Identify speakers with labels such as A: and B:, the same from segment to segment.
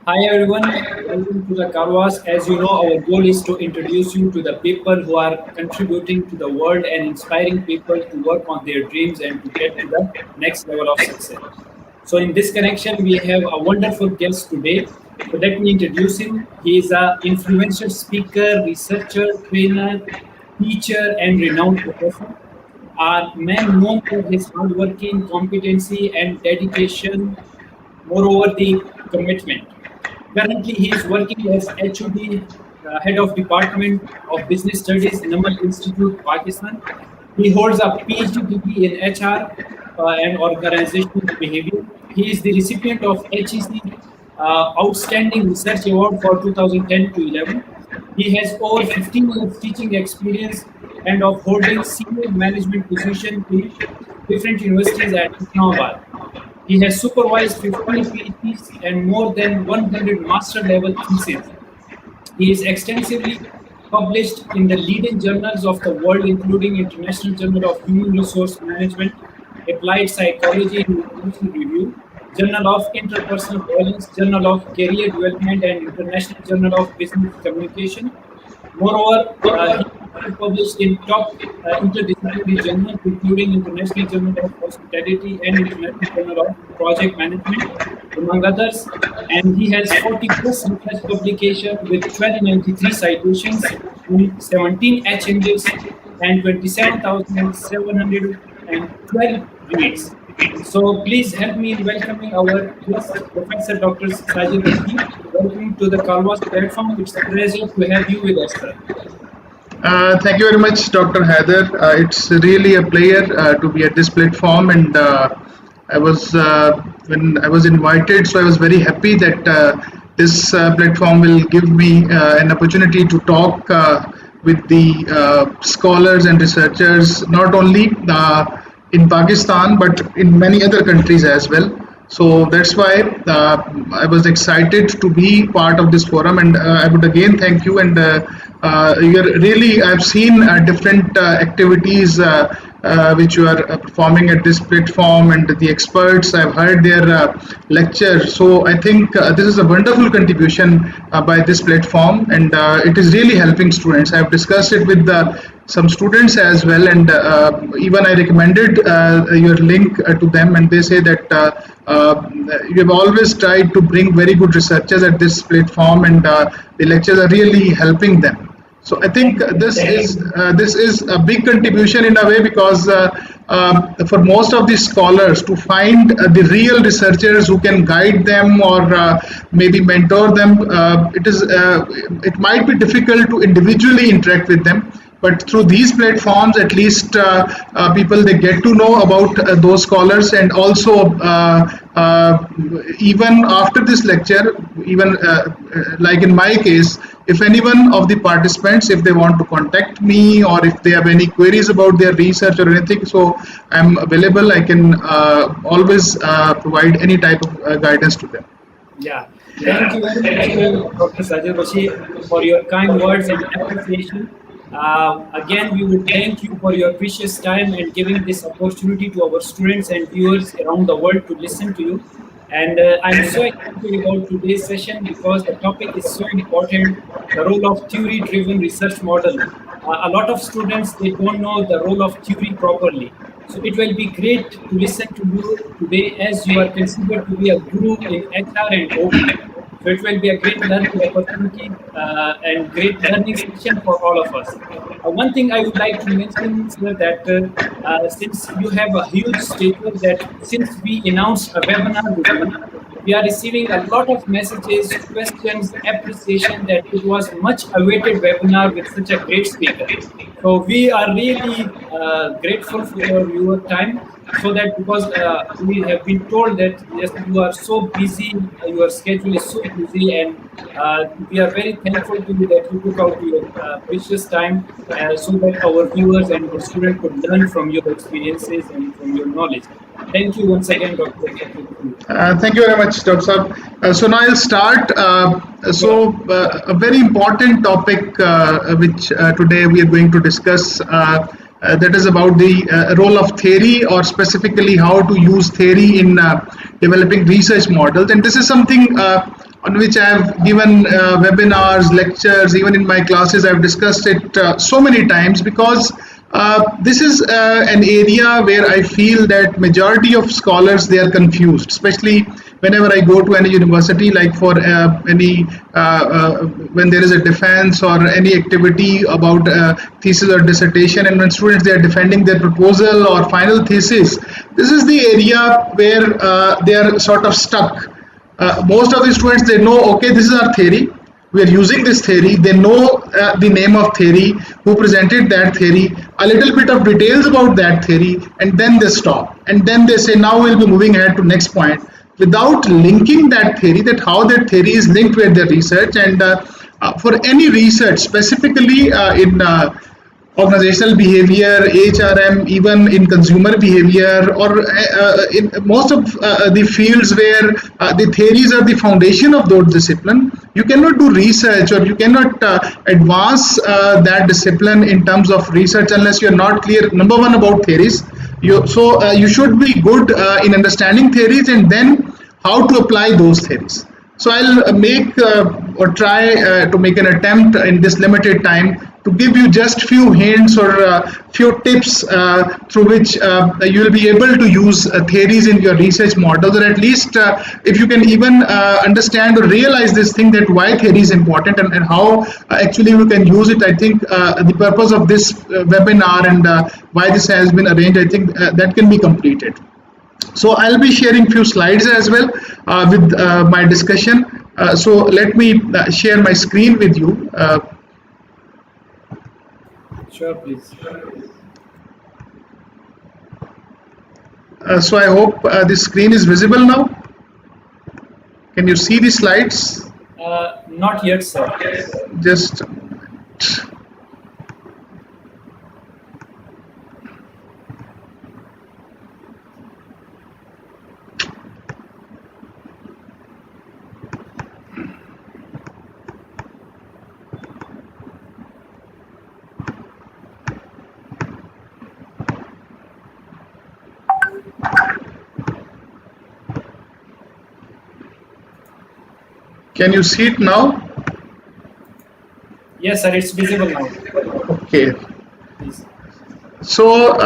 A: Hi everyone, welcome to the Karwas. As you know, our goal is to introduce you to the people who are contributing to the world and inspiring people to work on their dreams and to get to the next level of success. So, in this connection, we have a wonderful guest today. So, let me introduce him. He is an influential speaker, researcher, trainer, teacher, and renowned professor. A man known for his hardworking competency and dedication, moreover, the commitment. Currently, he is working as HOD, Head of Department of Business Studies, Namal Institute, Pakistan. He holds a PhD degree in HR and organizational behavior. He is the recipient of HEC Outstanding Research Award for 2010 to 11. He has over 15 years teaching experience and of holding senior management position in different universities at Islamabad. He has supervised 15 PhDs and more than 100 master level theses. He is extensively published in the leading journals of the world, including International Journal of Human Resource Management, Applied Psychology and International Review, Journal of Interpersonal Violence, Journal of Career Development, and International Journal of Business Communication. Moreover, he has published in top interdisciplinary journals, including International Journal of Hospitality and International Journal of Project Management, among others. And he has 40 plus research publications with 1293 citations, 17 H-index, and 27,712 reads. So please help me in welcoming our guest, Professor Dr. Sajid Rashid. Welcome to the Calvas platform. It's a pleasure to have you with us, sir.
B: Thank you very much, Dr. Haider. It's really a pleasure to be at this platform, and I was when I was invited, so I was very happy that this platform will give me an opportunity to talk with the scholars and researchers, not only in Pakistan but in many other countries as well. So that's why I was excited to be part of this forum, and I would again thank you. And you're really, I've seen different activities which you are performing at this platform, and the experts. I've heard their lecture. So I think this is a wonderful contribution by this platform, and it is really helping students. I've discussed it with some students as well, and even I recommended your link to them, and they say that you have always tried to bring very good researchers at this platform, and the lectures are really helping them. So I think this is a big contribution in a way, because for most of these scholars to find the real researchers who can guide them or maybe mentor them, it might be difficult to individually interact with them. But through these platforms, at least people, they get to know about those scholars, and also even after this lecture, even like in my case, if anyone of the participants, if they want to contact me, or if they have any queries about their research or anything, so I'm available. I can always provide any type of guidance to them.
A: Yeah, thank you very much, Dr. Sajid Rashid, for your kind words and appreciation. Again, we would thank you for your precious time and giving this opportunity to our students and viewers around the world to listen to you. And I'm so excited about today's session because the topic is so important, the role of theory-driven research model. A lot of students, they don't know the role of theory properly. So it will be great to listen to you today, as you are considered to be a guru in HR and OP. So it will be a great learning opportunity and great learning session for all of us. One thing I would like to mention is that since you have a huge statement, that since we announced a webinar with you, we are receiving a lot of messages, questions, appreciation that it was much awaited webinar with such a great speaker. So we are really grateful for your time. So that because we have been told that yes, you are so busy, your schedule is so busy, and we are very thankful to you that you took out your precious time so that our viewers and our students could learn from your experiences and from your knowledge. Thank you once again, Dr.
B: Thank you very much, Dr. Saab. So now I'll start. A very important topic which today we are going to discuss, that is about the role of theory, or specifically how to use theory in developing research models. And this is something on which I have given webinars, lectures, even in my classes, I've discussed it so many times because this is an area where I feel that majority of scholars they are confused, especially whenever I go to any university, like for any when there is a defense or any activity about thesis or dissertation, and when students they are defending their proposal or final thesis, this is the area where they are sort of stuck. Most of the students they know, okay, this is our theory, we are using this theory, they know the name of theory, who presented that theory, a little bit of details about that theory, and then they stop, and then they say now we'll be moving ahead to next point, without linking that theory, that how that theory is linked with their research. And for any research specifically in organizational behavior, HRM, even in consumer behavior, or in most of the fields where the theories are the foundation of those discipline, you cannot do research or you cannot advance that discipline in terms of research unless you're not clear, number one, about theories. You should be good in understanding theories and then how to apply those theories. So I'll make or try to make an attempt in this limited time to give you just few hints or few tips through which you will be able to use theories in your research models, or at least if you can even understand or realize this thing, that why theory is important and how actually we can use it. I think the purpose of this webinar and why this has been arranged, I think that can be completed. So I'll be sharing few slides as well with my discussion. So let me share my screen with you.
A: Sure, please.
B: So I hope the screen is visible now. Can you see the slides?
A: Not yet, sir.
B: Just can you see it now?
A: Yes, sir, it's visible now.
B: Okay.
A: Please.
B: So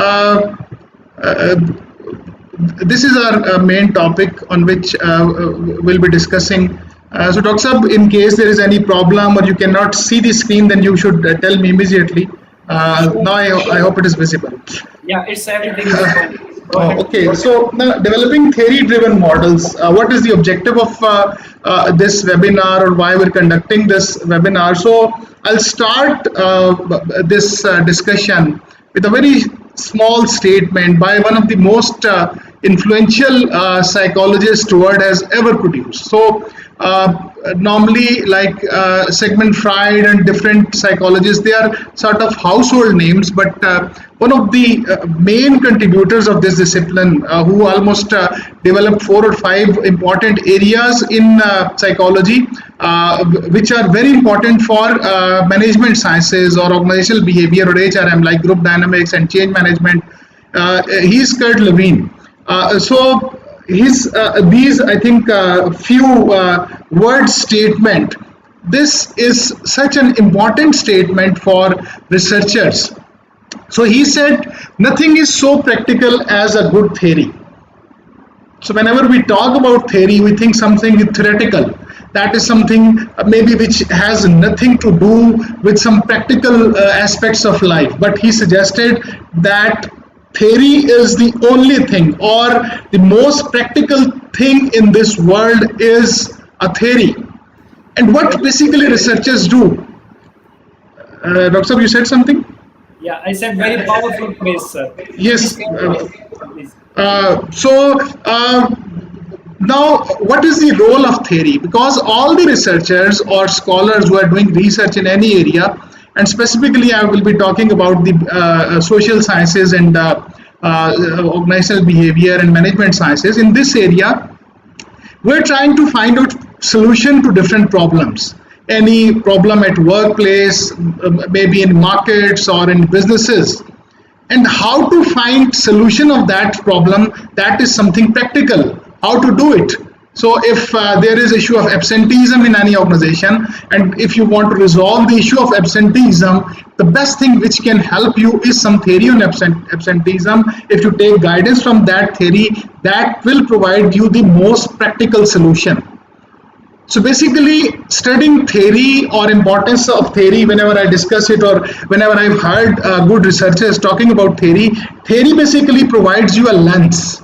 B: this is our main topic on which we'll be discussing. So Dr. Sab, in case there is any problem or you cannot see the screen, then you should tell me immediately. Now I hope it is visible.
A: Yeah, it's everything is fine. Go ahead.
B: Okay, so now developing theory-driven models. What is the objective of this webinar, or why we're conducting this webinar? So I'll start this discussion with a very small statement by one of the most influential psychologists world has ever produced. So normally, like Sigmund Freud and different psychologists, they are sort of household names, but one of the main contributors of this discipline, who almost developed 4 or 5 important areas in psychology, which are very important for management sciences or organizational behavior or HRM, like group dynamics and change management. He's Kurt Lewin. So these, I think, few word statement. This is such an important statement for researchers. So he said, nothing is so practical as a good theory. So whenever we talk about theory, we think something theoretical. That is something maybe which has nothing to do with some practical aspects of life. But he suggested that theory is the only thing, or the most practical thing in this world is a theory. And what basically researchers do? Dr. You said something?
A: Yeah, I said very powerful phrase, sir.
B: Yes.
A: Please.
B: Now, what is the role of theory? Because all the researchers or scholars who are doing research in any area, and specifically I will be talking about the social sciences and organizational behavior and management sciences. In this area, we're trying to find out solution to different problems. Any problem at workplace, maybe in markets or in businesses. And how to find solution of that problem, that is something practical. How to do it. So if there is issue of absenteeism in any organization, and if you want to resolve the issue of absenteeism, the best thing which can help you is some theory on absenteeism. If you take guidance from that theory, that will provide you the most practical solution. So basically, studying theory or importance of theory, whenever I discuss it or whenever I've heard good researchers talking about theory, theory basically provides you a lens.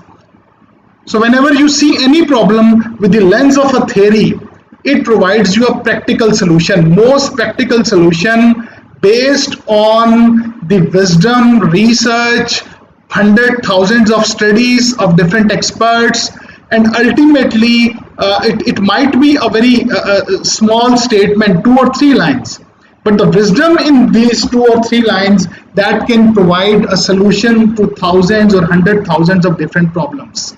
B: So whenever you see any problem with the lens of a theory, it provides you a practical solution, most practical solution based on the wisdom, research, hundred thousands of studies of different experts, and ultimately it might be a very small statement, 2 or 3 lines, but the wisdom in these 2 or 3 lines that can provide a solution to thousands or hundred thousands of different problems.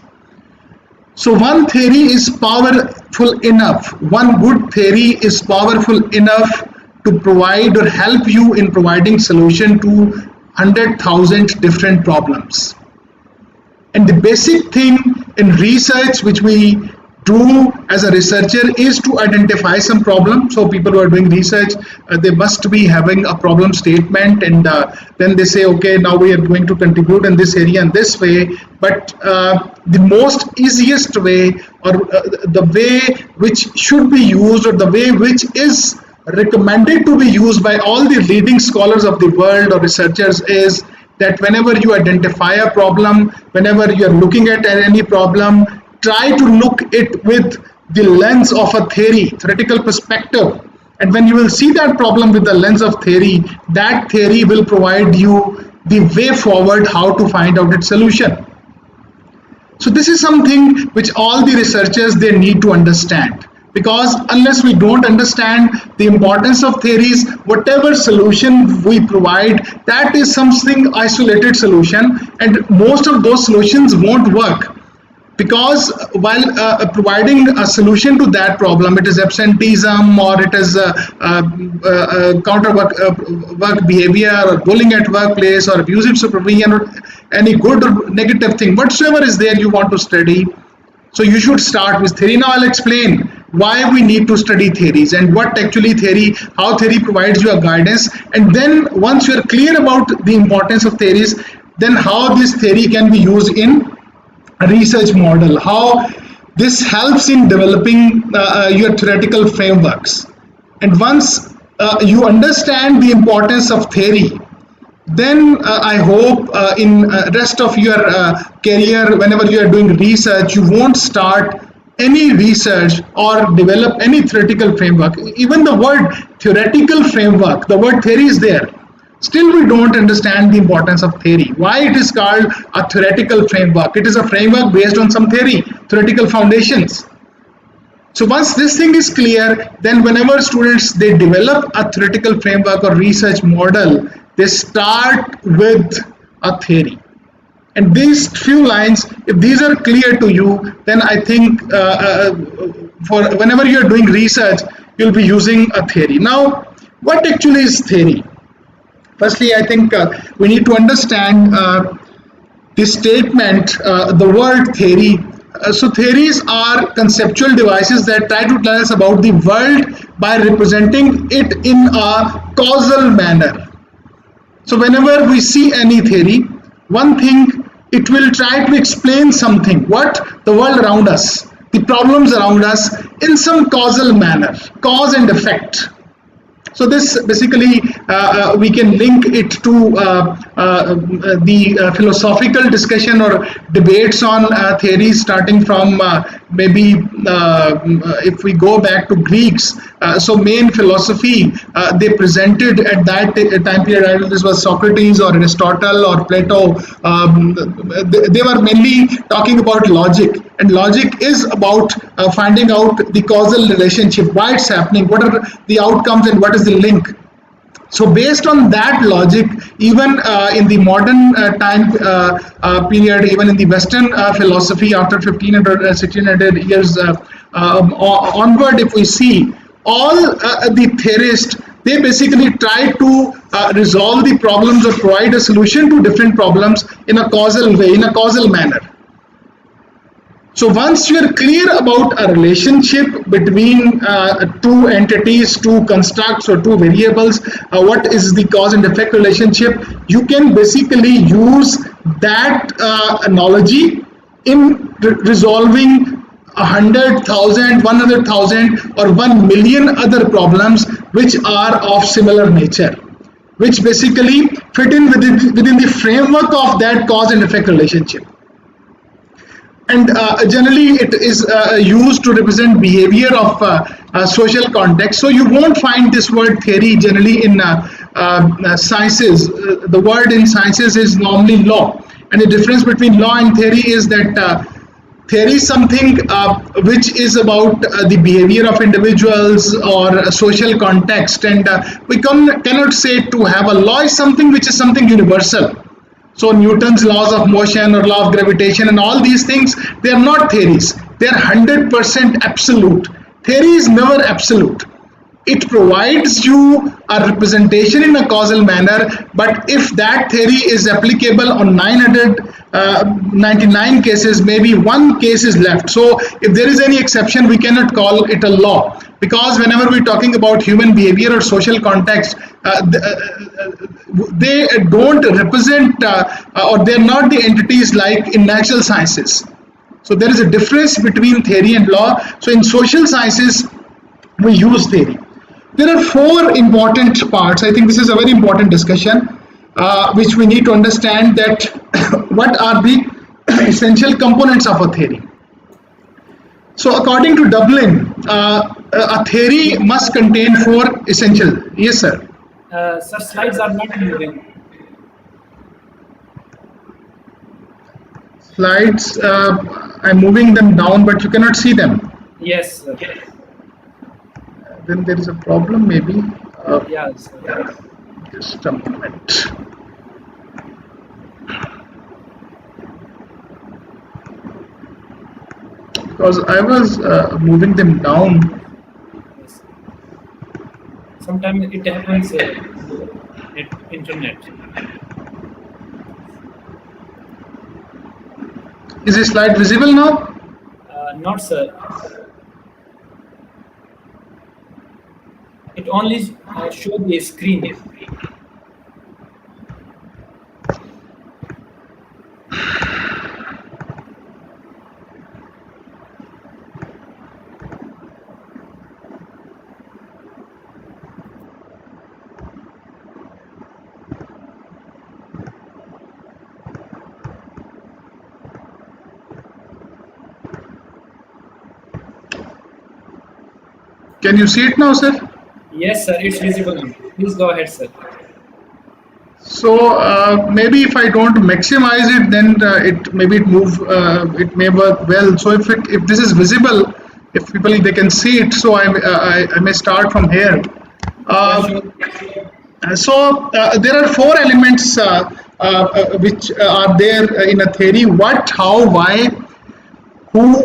B: So one theory is powerful enough, one good theory is powerful enough to provide or help you in providing solution to 100,000 different problems. And the basic thing in research which we do as a researcher is to identify some problem. So people who are doing research, they must be having a problem statement, and then they say, okay, now we are going to contribute in this area in this way. But the most easiest way, or the way which should be used, or the way which is recommended to be used by all the leading scholars of the world or researchers, is that whenever you identify a problem, whenever you are looking at any problem, try to look it with the lens of a theory, theoretical perspective. And when you will see that problem with the lens of theory, that theory will provide you the way forward how to find out its solution. So this is something which all the researchers, they need to understand, because unless we don't understand the importance of theories, whatever solution we provide, that is something isolated solution, and most of those solutions won't work. Because while providing a solution to that problem, it is absenteeism, or it is counter work behavior, or bullying at workplace, or abusive supervision, or any good or negative thing, whatsoever is there you want to study. So you should start with theory. Now I'll explain why we need to study theories, and what actually theory, how theory provides you a guidance. And then once you are clear about the importance of theories, then how this theory can be used in a research model, how this helps in developing your theoretical frameworks. And once you understand the importance of theory, then I hope in rest of your career, whenever you are doing research, you won't start any research or develop any theoretical framework. Even the word theoretical framework, the word theory is there, still we don't understand the importance of theory. Why it is called a theoretical framework? It is a framework based on some theory, theoretical foundations. So once this thing is clear, then whenever students, they develop a theoretical framework or research model, they start with a theory. And these few lines, if these are clear to you, then I think for whenever you are doing research, you'll be using a theory. Now, what actually is theory? Firstly, I think we need to understand the statement, the word theory. So theories are conceptual devices that try to tell us about the world by representing it in a causal manner. So whenever we see any theory, one thing, it will try to explain something, what the world around us, the problems around us, in some causal manner, cause and effect. So this basically we can link it to the philosophical discussion or debates on theories, starting from maybe if we go back to Greeks. So main philosophy they presented at that time period, either this was Socrates or Aristotle or Plato, they were mainly talking about logic. And logic is about finding out the causal relationship, why it's happening, what are the outcomes, and what is the link. So based on that logic, even in the modern time period, even in the Western philosophy, after 1500, 1600 years onward, if we see, all the theorists, they basically try to resolve the problems or provide a solution to different problems in a causal way, in a causal manner. So once you are clear about a relationship between two entities, two constructs, or two variables, what is the cause and effect relationship, you can basically use that analogy in resolving 100,000, 100,000, or 1 million other problems which are of similar nature, which basically fit in within the framework of that cause and effect relationship. And generally it is used to represent behavior of social context. So you won't find this word theory generally in sciences. The word in sciences is normally law, and the difference between law and theory is that theory is something which is about the behavior of individuals or a social context, and cannot say to have a law is something which is something universal. So Newton's laws of motion or law of gravitation and all these things, they are not theories. They are 100% absolute. Theory is never absolute. It provides you a representation in a causal manner, but if that theory is applicable on 999 cases, maybe one case is left. So if there is any exception, we cannot call it a law, because whenever we're talking about human behavior or social context, they don't represent or they're not the entities like in natural sciences. So there is a difference between theory and law. So in social sciences, we use theory. There are four important parts. I think this is a very important discussion, which we need to understand that what are the essential components of a theory. So according to Dublin, a theory must contain four essential. Yes, sir.
A: Sir, slides are not moving.
B: Slides, I'm moving them down, but you cannot see them.
A: Yes, sir.
B: Then there is a problem, maybe.
A: Yeah, sir.
B: Just a moment. Because I was moving them down.
A: Yes. Sometimes it happens at internet.
B: Is this slide visible now?
A: Not, sir. It only shows the screen.
B: Can you see it now, sir?
A: Yes, sir. It's visible now. Please go ahead, sir.
B: So maybe if I don't maximize it, then it may work well. So if this is visible, if people they can see it, so I may start from here. So there are four elements which are there in a theory: what, how, why, who,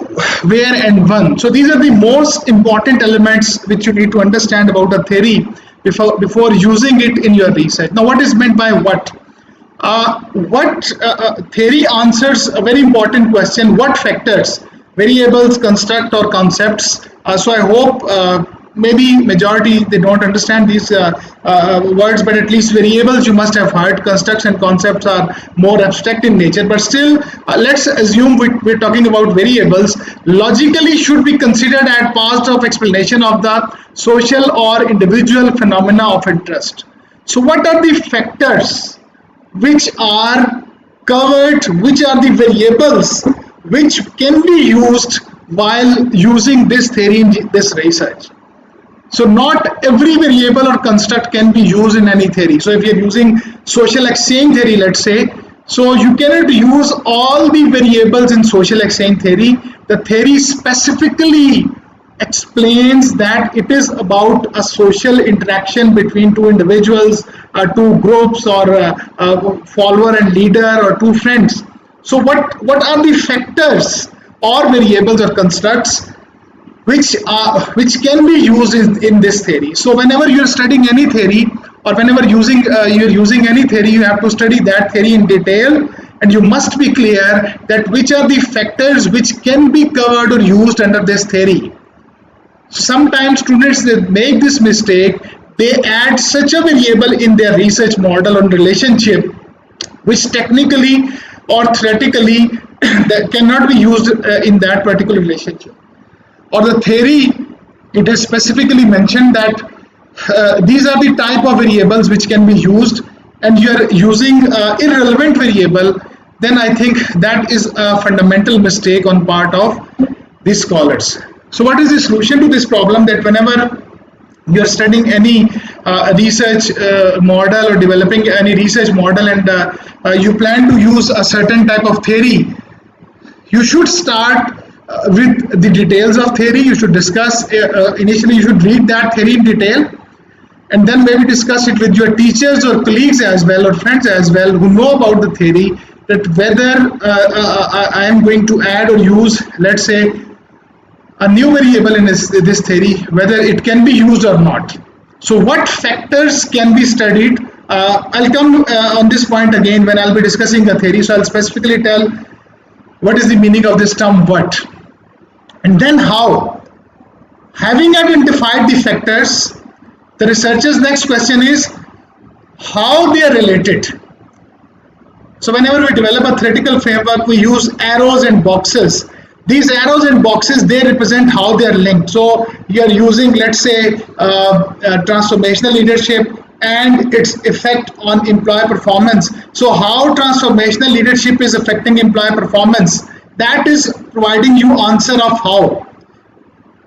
B: where, and when. So these are the most important elements which you need to understand about a theory before using it in your research. Now, what is meant by what? Theory answers a very important question: what factors, variables, construct, or concepts? So I hope maybe majority they don't understand these words, but at least variables you must have heard. Constructs and concepts are more abstract in nature, but still let's assume we're talking about variables. Logically should be considered as part of explanation of the social or individual phenomena of interest. So what are the factors which are covered, which are the variables which can be used while using this theory in this research? So not every variable or construct can be used in any theory. So if you're using social exchange theory, let's say, so you cannot use all the variables in social exchange theory. The theory specifically explains that it is about a social interaction between two individuals, two groups, or a follower and leader, or two friends. So what are the factors or variables or constructs which can be used in this theory? So whenever you're studying any theory, or whenever you're using any theory, you have to study that theory in detail and you must be clear that which are the factors which can be covered or used under this theory. Sometimes students, they make this mistake. They add such a variable in their research model on relationship which technically or theoretically that cannot be used in that particular relationship. Or the theory, it is specifically mentioned that these are the type of variables which can be used, and you are using irrelevant variable, then I think that is a fundamental mistake on part of the scholars. So what is the solution to this problem? That whenever you are studying any research model or developing any research model, and you plan to use a certain type of theory, you should start with the details of theory. You should discuss initially, you should read that theory in detail, and then maybe discuss it with your teachers or colleagues as well, or friends as well, who know about the theory, that whether I am going to add or use, let's say, a new variable in this theory, whether it can be used or not. So what factors can be studied? I'll come on this point again when I'll be discussing the theory. So I'll specifically tell what is the meaning of this term what, and then how. Having identified the factors, the researcher's next question is how they are related. So whenever we develop a theoretical framework, we use arrows and boxes. These arrows and boxes, they represent how they are linked. So you are using, let's say, transformational leadership and its effect on employee performance. So how transformational leadership is affecting employee performance, that is providing you answer of how.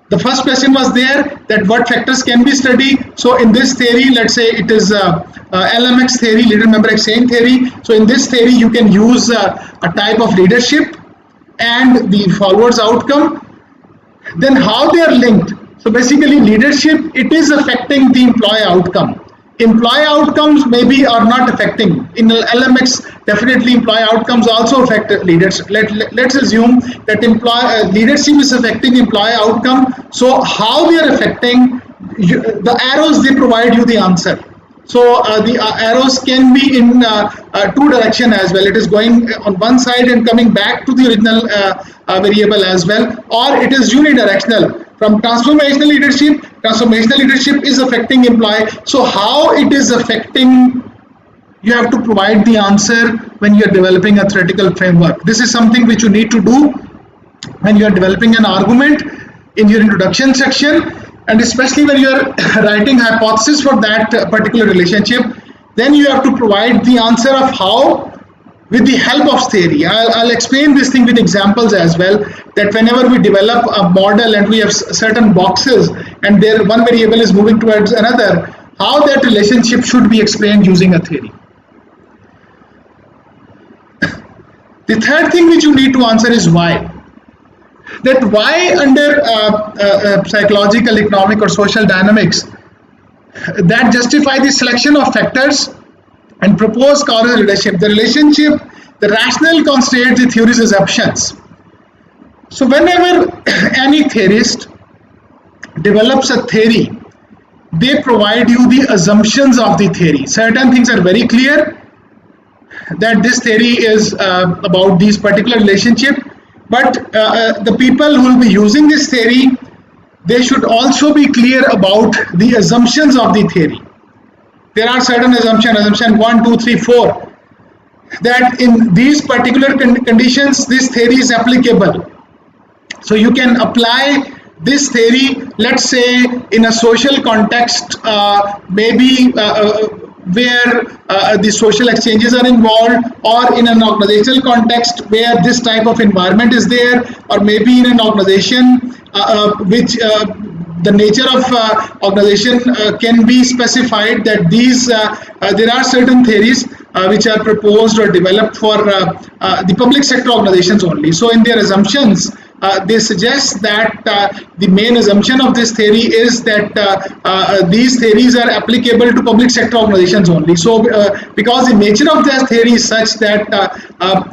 B: The first question was there, that what factors can be studied. So in this theory, let's say it is LMX theory, leader member exchange theory. So in this theory, you can use a type of leadership and the followers outcome. Then how they are linked. So basically leadership, it is affecting the employee outcome. Employee outcomes maybe are not affecting. In LMX, definitely employee outcomes also affect leaders. Let's assume that leadership is affecting employee outcome. So how they are affecting, the arrows, they provide you the answer. So the arrows can be in two direction as well. It is going on one side and coming back to the original variable as well, or it is unidirectional. From transformational leadership is affecting employee. So how it is affecting, you have to provide the answer when you are developing a theoretical framework. This is something which you need to do when you are developing an argument in your introduction section, and especially when you are writing hypothesis for that particular relationship. Then you have to provide the answer of how with the help of theory. I'll explain this thing with examples as well, that whenever we develop a model and we have certain boxes and there one variable is moving towards another, how that relationship should be explained using a theory. The third thing which you need to answer is why. That why under psychological, economic or social dynamics that justify the selection of factors and propose causal relationship. The relationship, the rationale constrains the theory's assumptions. So whenever any theorist develops a theory, they provide you the assumptions of the theory. Certain things are very clear, that this theory is about these particular relationship, but the people who will be using this theory, they should also be clear about the assumptions of the theory. There are certain assumptions, assumption 1, 2, 3, 4, that in these particular conditions, this theory is applicable. So you can apply this theory, let's say, in a social context, maybe where the social exchanges are involved, or in an organizational context where this type of environment is there, or maybe in an organization which the nature of organization can be specified, that these there are certain theories which are proposed or developed for the public sector organizations only. So in their assumptions, they suggest that the main assumption of this theory is that these theories are applicable to public sector organizations only. So because the nature of this theory is such that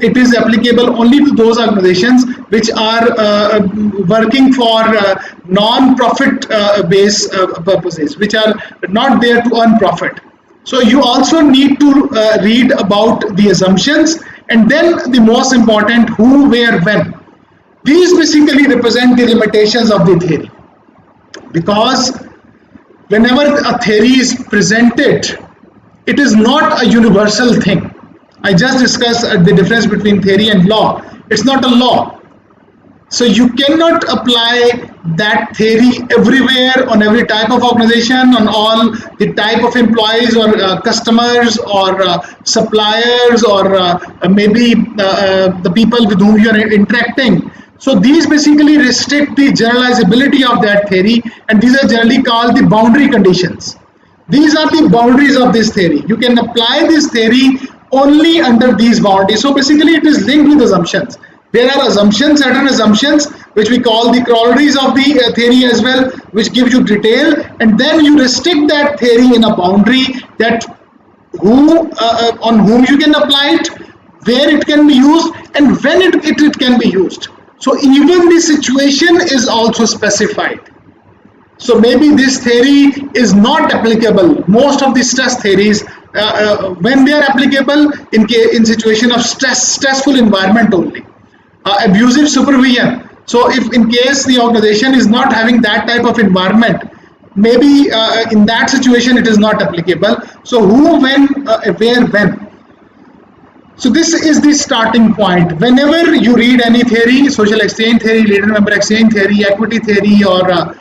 B: it is applicable only to those organizations which are working for non-profit based purposes, which are not there to earn profit. So you also need to read about the assumptions And then the most important, who, where, when. These basically represent the limitations of the theory, because whenever a theory is presented, it is not a universal thing. I just discussed the difference between theory and law. It's not a law. So you cannot apply that theory everywhere, on every type of organization, on all the type of employees or customers or suppliers or maybe the people with whom you are interacting. So these basically restrict the generalizability of that theory, and these are generally called the boundary conditions. These are the boundaries of this theory. You can apply this theory only under these boundaries. So basically it is linked with assumptions. There are assumptions, certain assumptions, which we call the corollaries of the theory as well, which give you detail, and then you restrict that theory in a boundary, that who on whom you can apply it, where it can be used, and when it can be used. So even the situation is also specified. So maybe this theory is not applicable. Most of the stress theories, when they are applicable in situation of stressful environment only. Abusive supervision. So if in case the organization is not having that type of environment, maybe in that situation it is not applicable. So who, when, where, when. So this is the starting point. Whenever you read any theory, social exchange theory, leader member exchange theory, equity theory, or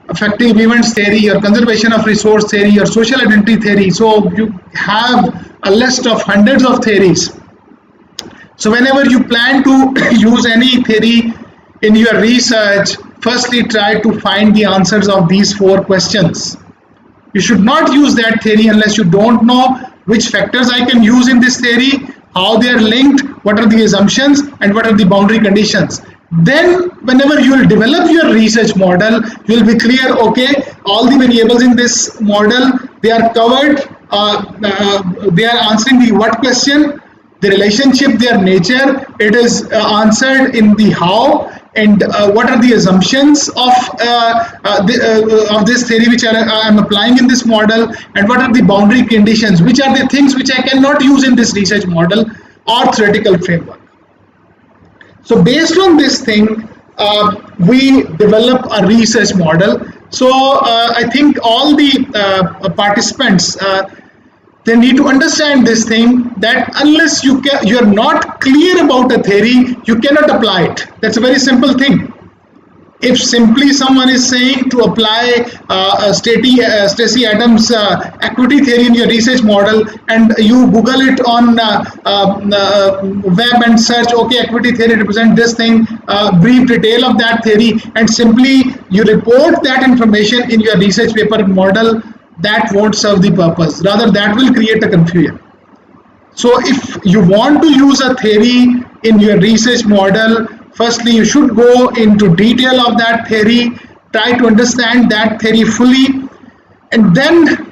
B: effective events theory, or conservation of resource theory, or social identity theory, so you have a list of hundreds of theories. So whenever you plan to use any theory in your research, firstly try to find the answers of these 4 questions. You should not use that theory unless you don't know which factors I can use in this theory, how they are linked, what are the assumptions, and what are the boundary conditions. Then whenever you will develop your research model, you will be clear, okay, all the variables in this model, they are covered, they are answering the what question, the relationship, their nature, it is answered in the how, and what are the assumptions of this theory which I am applying in this model, and what are the boundary conditions, which are the things which I cannot use in this research model or theoretical framework. So based on this thing, we develop a research model. So I think all the participants, they need to understand this thing, that unless you're not clear about a theory, you cannot apply it. That's a very simple thing. If simply someone is saying to apply Stacey Adams' equity theory in your research model, and you Google it on web and search, okay, equity theory represents this thing, brief detail of that theory, and simply you report that information in your research paper model, that won't serve the purpose. Rather, that will create a confusion. So if you want to use a theory in your research model, firstly, you should go into detail of that theory, try to understand that theory fully, and then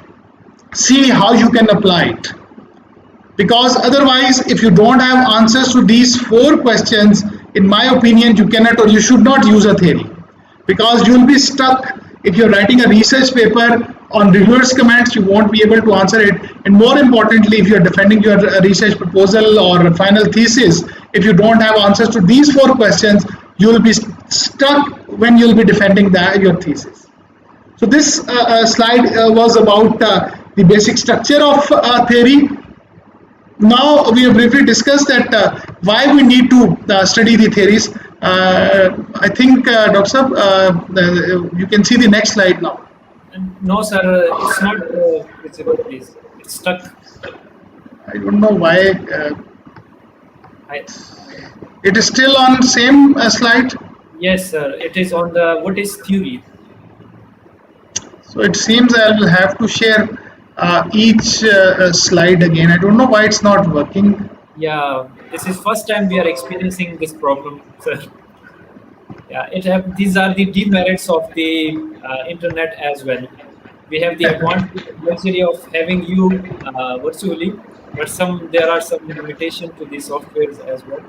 B: see how you can apply it. Because otherwise, if you don't have answers to these 4 questions, in my opinion, you cannot or you should not use a theory. Because you will be stuck. If you're writing a research paper on reviewers' comments, you won't be able to answer it. And more importantly, if you're defending your research proposal or final thesis, if you don't have answers to these 4 questions, you will be stuck when you'll be defending your thesis. So this slide was about the basic structure of theory. Now we have briefly discussed that why we need to study the theories. I think, Dr. Saab, you can see the next slide now.
A: No, sir, it's not visible, please. It's stuck.
B: I don't know why.
A: I,
B: It is still on same slide.
A: yes, sir. It is on the what is theory.
B: So it seems I will have to share each slide again. I don't know why it's not working.
A: Yeah, this is first time we are experiencing this problem, sir. Yeah, these are the demerits of the internet as well. We have the advantage luxury of having you virtually, but there are some limitation to the softwares as well.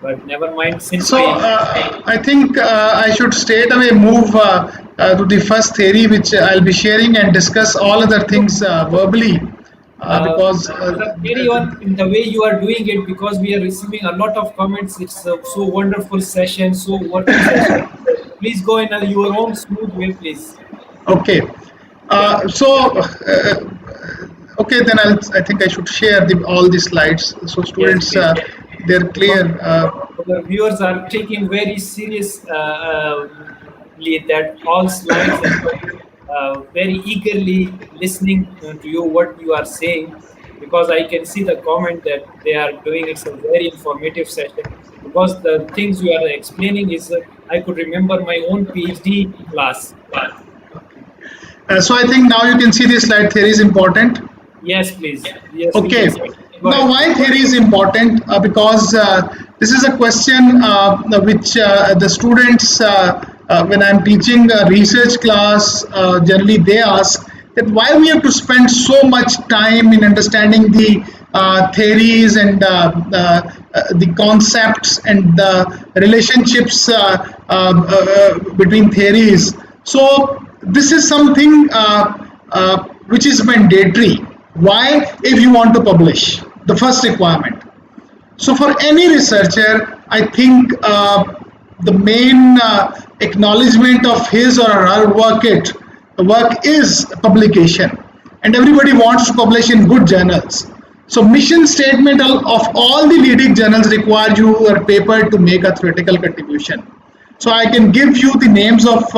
A: But never mind. Since
B: So I think I should straight away move to the first theory, which I'll be sharing, and discuss all other things verbally. because
A: Carry on in the way you are doing it because we are receiving a lot of comments. It's a so wonderful session, so worthy session. Please go in your own smooth way, please.
B: okay.
A: Yeah.
B: Okay, then I think I should share all the slides so
A: Yes,
B: students
A: please.
B: they're
A: Because
B: clear.
A: our viewers are taking very serious that all slides and very eagerly listening to you what you are saying because I can see the comment that they are doing it's a very informative session because the things you are explaining is I could remember my own PhD class.
B: So I think now you can see the slide theory is important.
A: Yes, please. Yes, we can
B: Okay.
A: see. Go
B: Now,
A: ahead, please.
B: why theory is important? Because this is a question which the students, when I'm teaching a research class, generally they ask that why we have to spend so much time in understanding the theories and the concepts and the relationships between theories. So this is something which is mandatory. Why? If you want to publish, the first requirement. So for any researcher, I think the main acknowledgement of his or her work is publication, and everybody wants to publish in good journals. So mission statement of all the leading journals require your paper to make a theoretical contribution. So I can give you the names of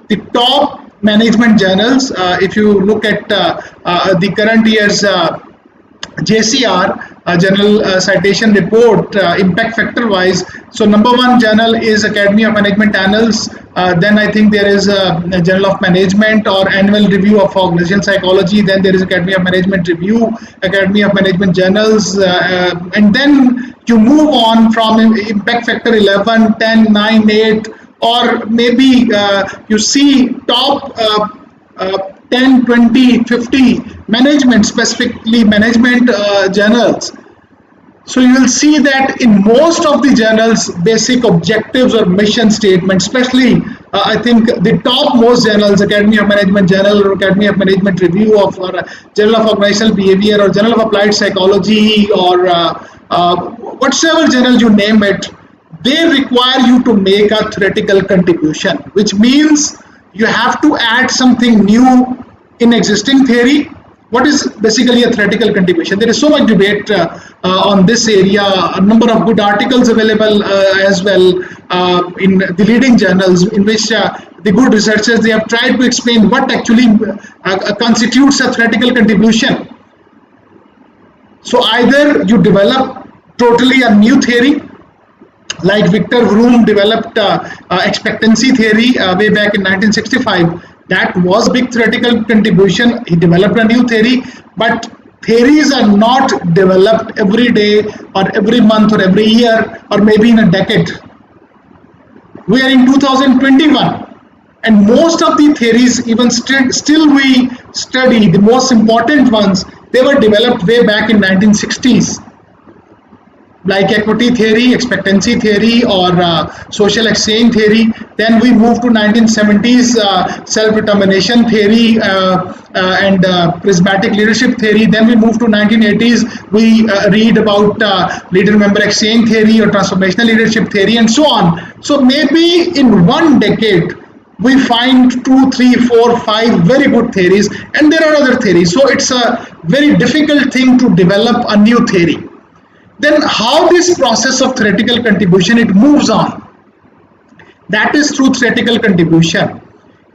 B: the top management journals. If you look at the current year's JCR, General Citation Report, impact factor wise. So number one journal is Academy of Management Annals. Then I think there is a Journal of Management or Annual Review of Organizational Psychology. Then there is Academy of Management Review, Academy of Management Journals, and then you move on from impact factor 11, 10, 9, 8, or maybe you see top 10, 20, 50 management, specifically management journals. So you will see that in most of the journals, basic objectives or mission statements, especially I think the top most journals, Academy of Management Journal or Academy of Management Review of or Journal of Organizational Behavior or Journal of Applied Psychology or whatsoever journal you name it, they require you to make a theoretical contribution, which means you have to add something new in existing theory. What is basically a theoretical contribution? There is so much debate on this area, a number of good articles available as well in the leading journals in which the good researchers they have tried to explain what actually constitutes a theoretical contribution. So either you develop totally a new theory, like Victor Vroom developed expectancy theory way back in 1965. That was big theoretical contribution. He developed a new theory, but theories are not developed every day or every month or every year or maybe in a decade. We are in 2021 and most of the theories even still we study the most important ones, they were developed way back in 1960s, like equity theory, expectancy theory, or social exchange theory. Then we moved to 1970s self-determination theory and prismatic leadership theory. Then we moved to 1980s. We read about leader-member exchange theory or transformational leadership theory, and so on. So maybe in one decade we find 2, 3, 4, 5 very good theories, and there are other theories. So it's a very difficult thing to develop a new theory. Then how this process of theoretical contribution it moves on, that is through theoretical contribution.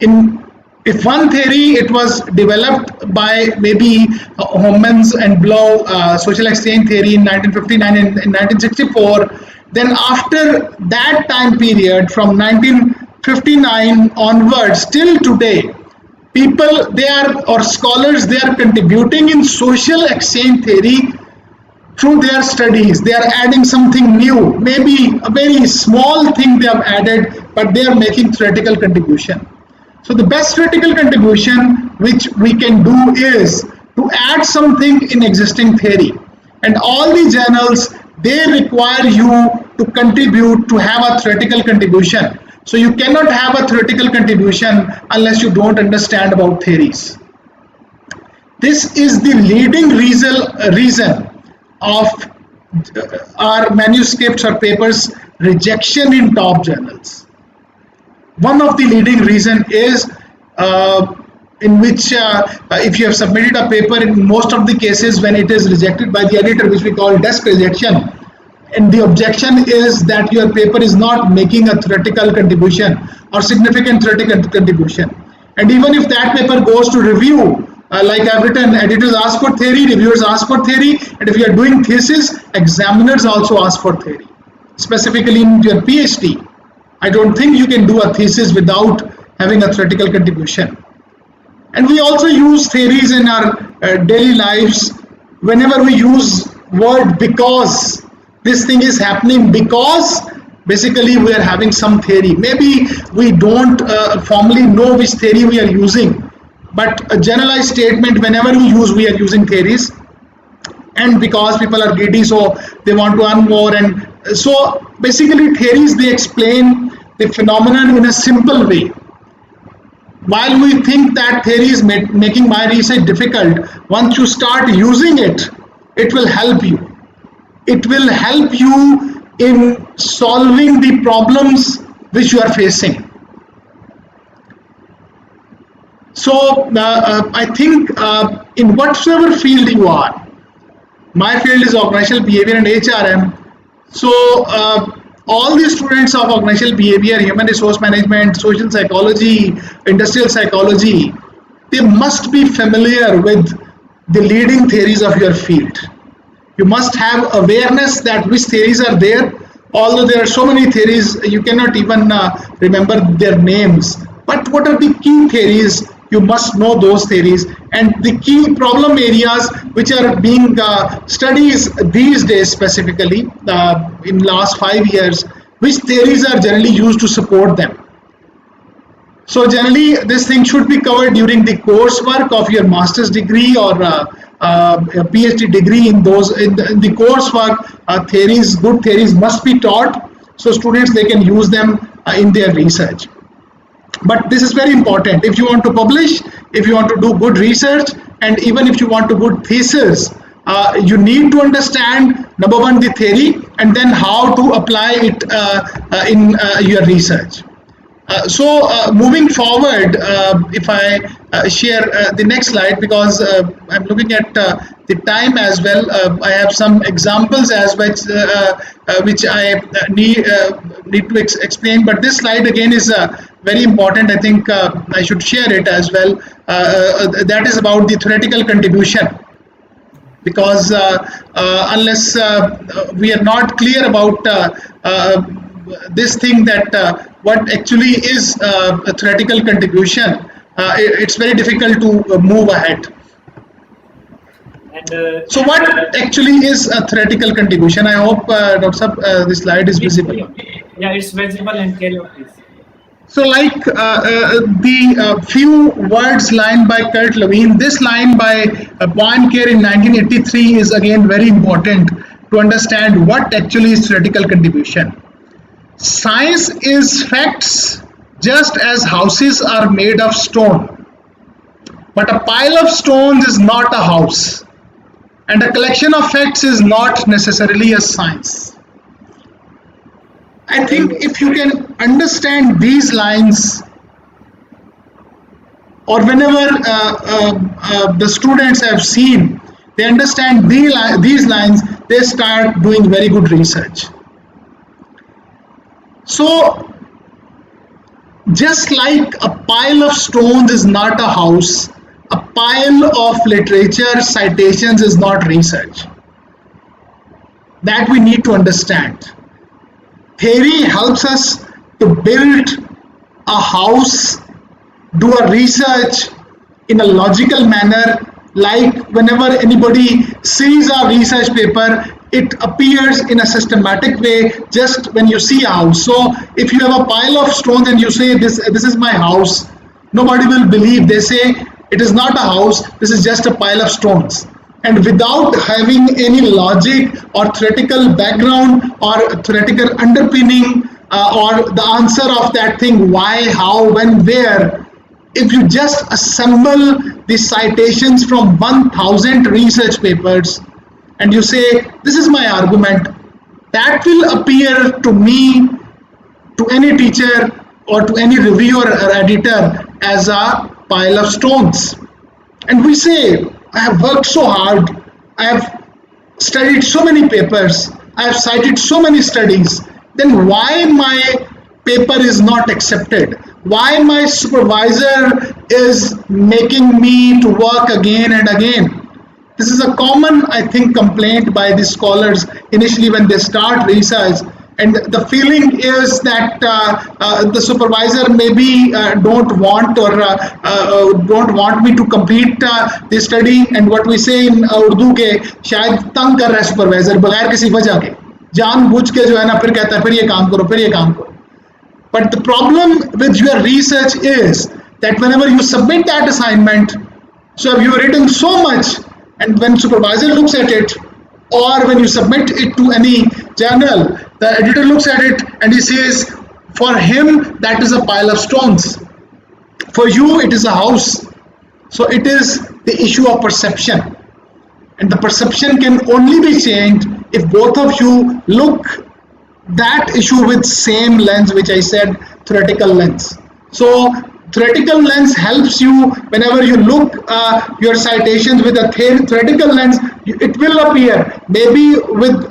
B: In if one theory it was developed by maybe Homans and Blow, social exchange theory in 1959 and in 1964, then after that time period from 1959 onwards till today, people they are or scholars they are contributing in social exchange theory through their studies. They are adding something new, maybe a very small thing they have added, but they are making theoretical contribution. So the best theoretical contribution which we can do is to add something in existing theory, and all the journals they require you to contribute to have a theoretical contribution. So you cannot have a theoretical contribution unless you don't understand about theories.
C: This is the leading reason of our manuscripts or papers rejection in top journals. One of the leading reason is in which if you have submitted a paper, in most of the cases when it is rejected by the editor, which we call desk rejection, and the objection is that your paper is not making a theoretical contribution or significant theoretical contribution. And even if that paper goes to review, like I've written, editors ask for theory, reviewers ask for theory, and if you are doing thesis, examiners also ask for theory. Specifically in your PhD, I don't think you can do a thesis without having a theoretical contribution. And we also use theories in our daily lives. Whenever we use word because, this thing is happening because basically we are having some theory. Maybe we don't formally know which theory we are using, but a generalized statement, whenever we are using theories. And because people are greedy, so they want to earn more. And so basically theories, they explain the phenomenon in a simple way. While we think that theory is making my research difficult, once you start using it, it will help you. It will help you in solving the problems which you are facing. So I think in whatsoever field you are, my field is organizational behavior and HRM. So all the students of organizational behavior, human resource management, social psychology, industrial psychology, they must be familiar with the leading theories of your field. You must have awareness that which theories are there. Although there are so many theories, you cannot even remember their names. But what are the key theories? You must know those theories, and the key problem areas which are being studied these days, specifically in last 5 years, which theories are generally used to support them. So generally this thing should be covered during the coursework of your master's degree or a PhD degree. In the coursework, theories, good theories must be taught, so students, they can use them in their research. But this is very important. If you want to publish, if you want to do good research, and even if you want to do thesis, you need to understand, number one, the theory, and then how to apply it in your research. So moving forward, if I share the next slide, because I'm looking at the time as well. I have some examples as well, which I need to explain. But this slide again is very important. I think I should share it as well. That is about the theoretical contribution. Because unless we are not clear about this thing, that what actually is a theoretical contribution, it's very difficult to move ahead.
A: And
C: So what actually is a theoretical contribution? I hope Dr. Sab, this slide is
A: please carry
C: visible.
A: on. Yeah, it's visible, and carry on, please.
C: So like the few words line by Kurt Lewin, this line by Poincare in 1983 is again very important to understand what actually is theoretical contribution. Science is facts, just as houses are made of stone. But a pile of stones is not a house, and a collection of facts is not necessarily a science. I think if you can understand these lines, or whenever the students have seen, they understand these lines, they start doing very good research. So just like a pile of stones is not a house, a pile of literature citations is not research. That we need to understand. Theory helps us to build a house, do a research in a logical manner. Like whenever anybody sees a research paper, it appears in a systematic way just when you see a house. So if you have a pile of stones and you say this is my house, nobody will believe. They say it is not a house, this is just a pile of stones. And without having any logic or theoretical background or theoretical underpinning or the answer of that thing, why, how, when, where, if you just assemble the citations from 1000 research papers and you say, this is my argument, that will appear to me, to any teacher or to any reviewer or editor, as a pile of stones. And we say, I have worked so hard, I have studied so many papers, I have cited so many studies, then why my paper is not accepted? Why my supervisor is making me to work again and again? This is a common, I think, complaint by the scholars initially when they start research. And the feeling is that the supervisor maybe don't want don't want me to complete the study. And what we say in Urdu के शायद तंग कर रहा है supervisor बगैर किसी वजह के, जानबूझ के जो है ना फिर कहता है फिर ये काम करो फिर ये काम करो. But the problem with your research is that whenever you submit that assignment, so you have written so much, and when supervisor looks at it, or when you submit it to any journal, the editor looks at it and he says, for him that is a pile of stones, for you it is a house. So it is the issue of perception, and the perception can only be changed if both of you look that issue with same lens, which I said, theoretical lens. So theoretical lens helps you whenever you look your citations with a theoretical lens, it will appear. Maybe with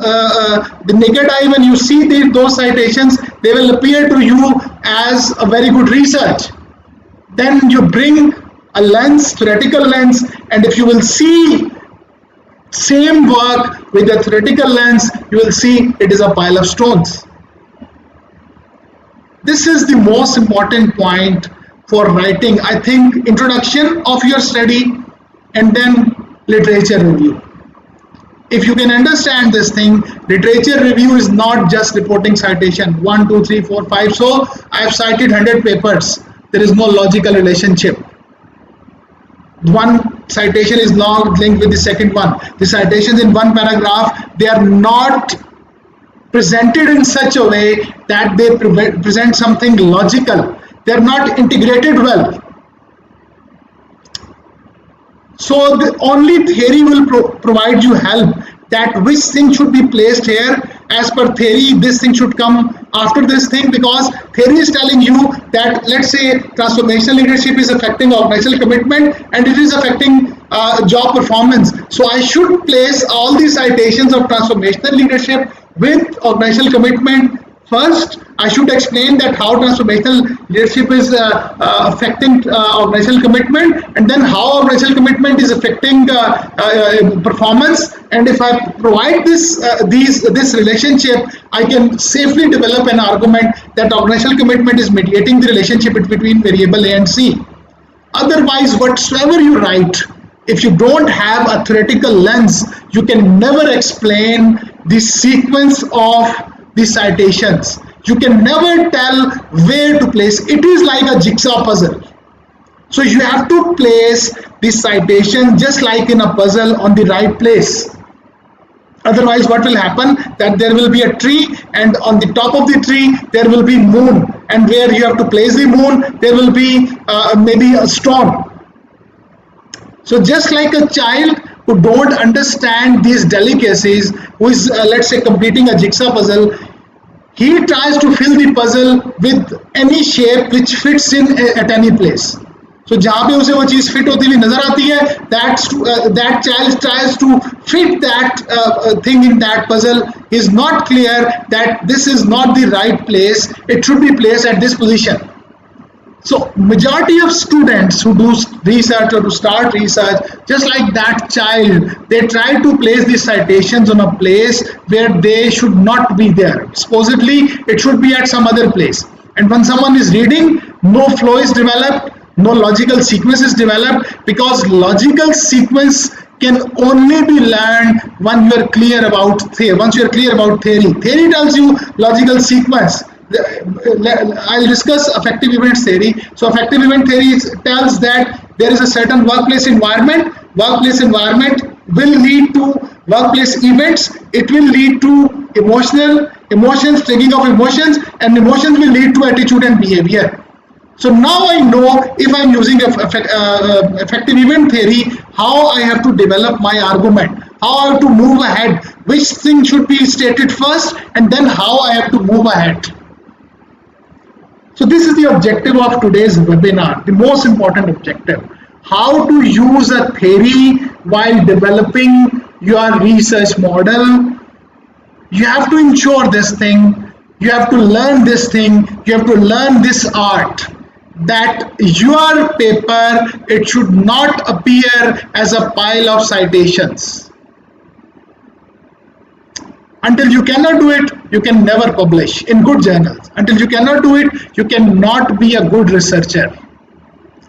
C: the naked eye, when you see those citations, they will appear to you as a very good research. Then you bring a lens, theoretical lens, and if you will see same work with a theoretical lens, you will see it is a pile of stones. This is the most important point for writing, I think. Introduction of your study and then literature review. If you can understand this thing, literature review is not just reporting citation 1, 2, 3, 4, 5. So I have cited 100 papers. There is no logical relationship. One citation is not linked with the second one. The citations in one paragraph, they are not presented in such a way that they present something logical. They are not integrated well. So the only theory will provide you help that which thing should be placed here. As per theory, this thing should come after this thing, because theory is telling you that, let's say, transformational leadership is affecting organizational commitment and it is affecting job performance. So I should place all these citations of transformational leadership with organizational commitment first. I should explain that how transformational leadership is affecting organizational commitment, and then how organizational commitment is affecting performance. And if I provide this relationship, I can safely develop an argument that organizational commitment is mediating the relationship between variable A and C. Otherwise, whatsoever you write, if you don't have a theoretical lens, you can never explain the sequence of the citations. You can never tell where to place. It is like a jigsaw puzzle. So you have to place the citation just like in a puzzle on the right place. Otherwise, what will happen? That there will be a tree, and on the top of the tree there will be moon, and where you have to place the moon, there will be maybe a stone. So just like a child who don't understand these delicacies, who is let's say completing a jigsaw puzzle, he tries to fill the puzzle with any shape which fits in at any place. So जहाँ पे उसे वो चीज़ fit होती हुई नजर आती है, that child tries to fit that thing in that puzzle. Is not clear that this is not the right place. It should be placed at this position. So majority of students who do research or to start research, just like that child, they try to place the citations on a place where they should not be there. Supposedly, it should be at some other place. And when someone is reading, no flow is developed, no logical sequence is developed, because logical sequence can only be learned when you are clear about theory. Once you are clear about theory, theory tells you logical sequence. I'll discuss affective event theory. So affective event theory tells that there is a certain workplace environment. Workplace environment will lead to workplace events. It will lead to emotions, triggering of emotions, and emotions will lead to attitude and behavior. So now I know if I'm using effective event theory, how I have to develop my argument, how I have to move ahead, which thing should be stated first, and then how I have to move ahead. So this is the objective of today's webinar, the most important objective. How to use a theory while developing your research model. You have to ensure this thing, you have to learn this thing, you have to learn this art, that your paper, it should not appear as a pile of citations. Until you cannot do it, you can never publish in good journals. Until you cannot do it, you cannot be a good researcher.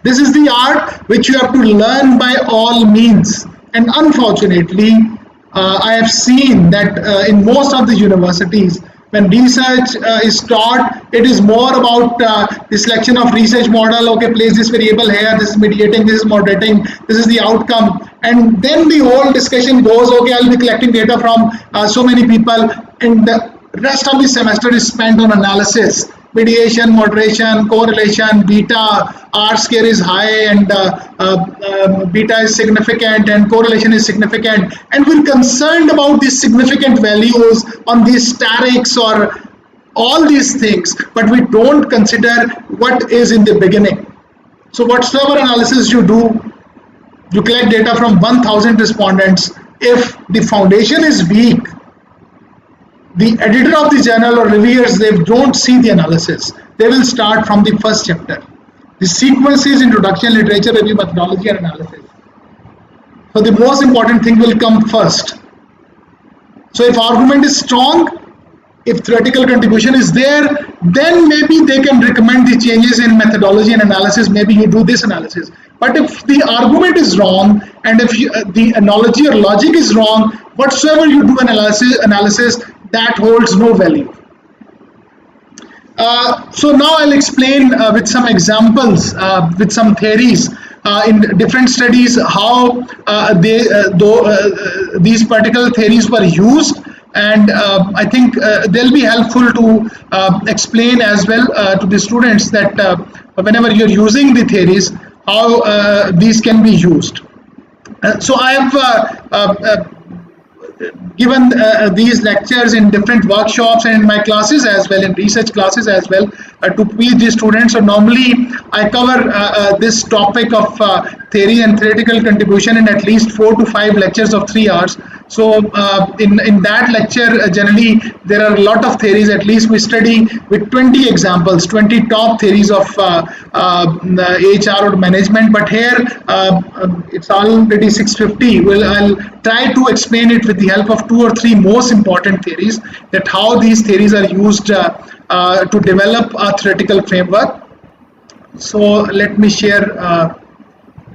C: This is the art which you have to learn by all means. And unfortunately, I have seen that in most of the universities, when research is taught, it is more about the selection of research model. Okay, place this variable here, this is mediating, this is moderating, this is the outcome. And then the whole discussion goes, okay, I'll be collecting data from so many people, and the rest of the semester is spent on analysis. Mediation, moderation, correlation, beta, R square is high and beta is significant and correlation is significant, and we're concerned about these significant values on these sterics or all these things, but we don't consider what is in the beginning. So whatsoever analysis you do, you collect data from 1000 respondents. If the foundation is weak, the editor of the journal or reviewers, they don't see the analysis. They will start from the first chapter. The sequence is introduction, literature review, methodology, and analysis. So the most important thing will come first. So if argument is strong, if theoretical contribution is there, then maybe they can recommend the changes in methodology and analysis. Maybe you do this analysis. But if the argument is wrong, and if the analogy or logic is wrong, whatsoever you do analysis, that holds no value. So now I'll explain with some examples, with some theories in different studies, how these particular theories were used, and I think they'll be helpful to explain as well to the students that whenever you're using the theories, how these can be used. So I have given these lectures in different workshops and in my classes as well, in research classes as well, to PhD students. So normally I cover this topic of theory and theoretical contribution in at least 4 to 5 lectures of 3 hours. So in that lecture, generally there are a lot of theories. At least we study with 20 examples, 20 top theories of HR or management. But here it's already 6:50. Well, I'll try to explain it with the help of 2 or 3 most important theories, that how these theories are used to develop a theoretical framework. So let me share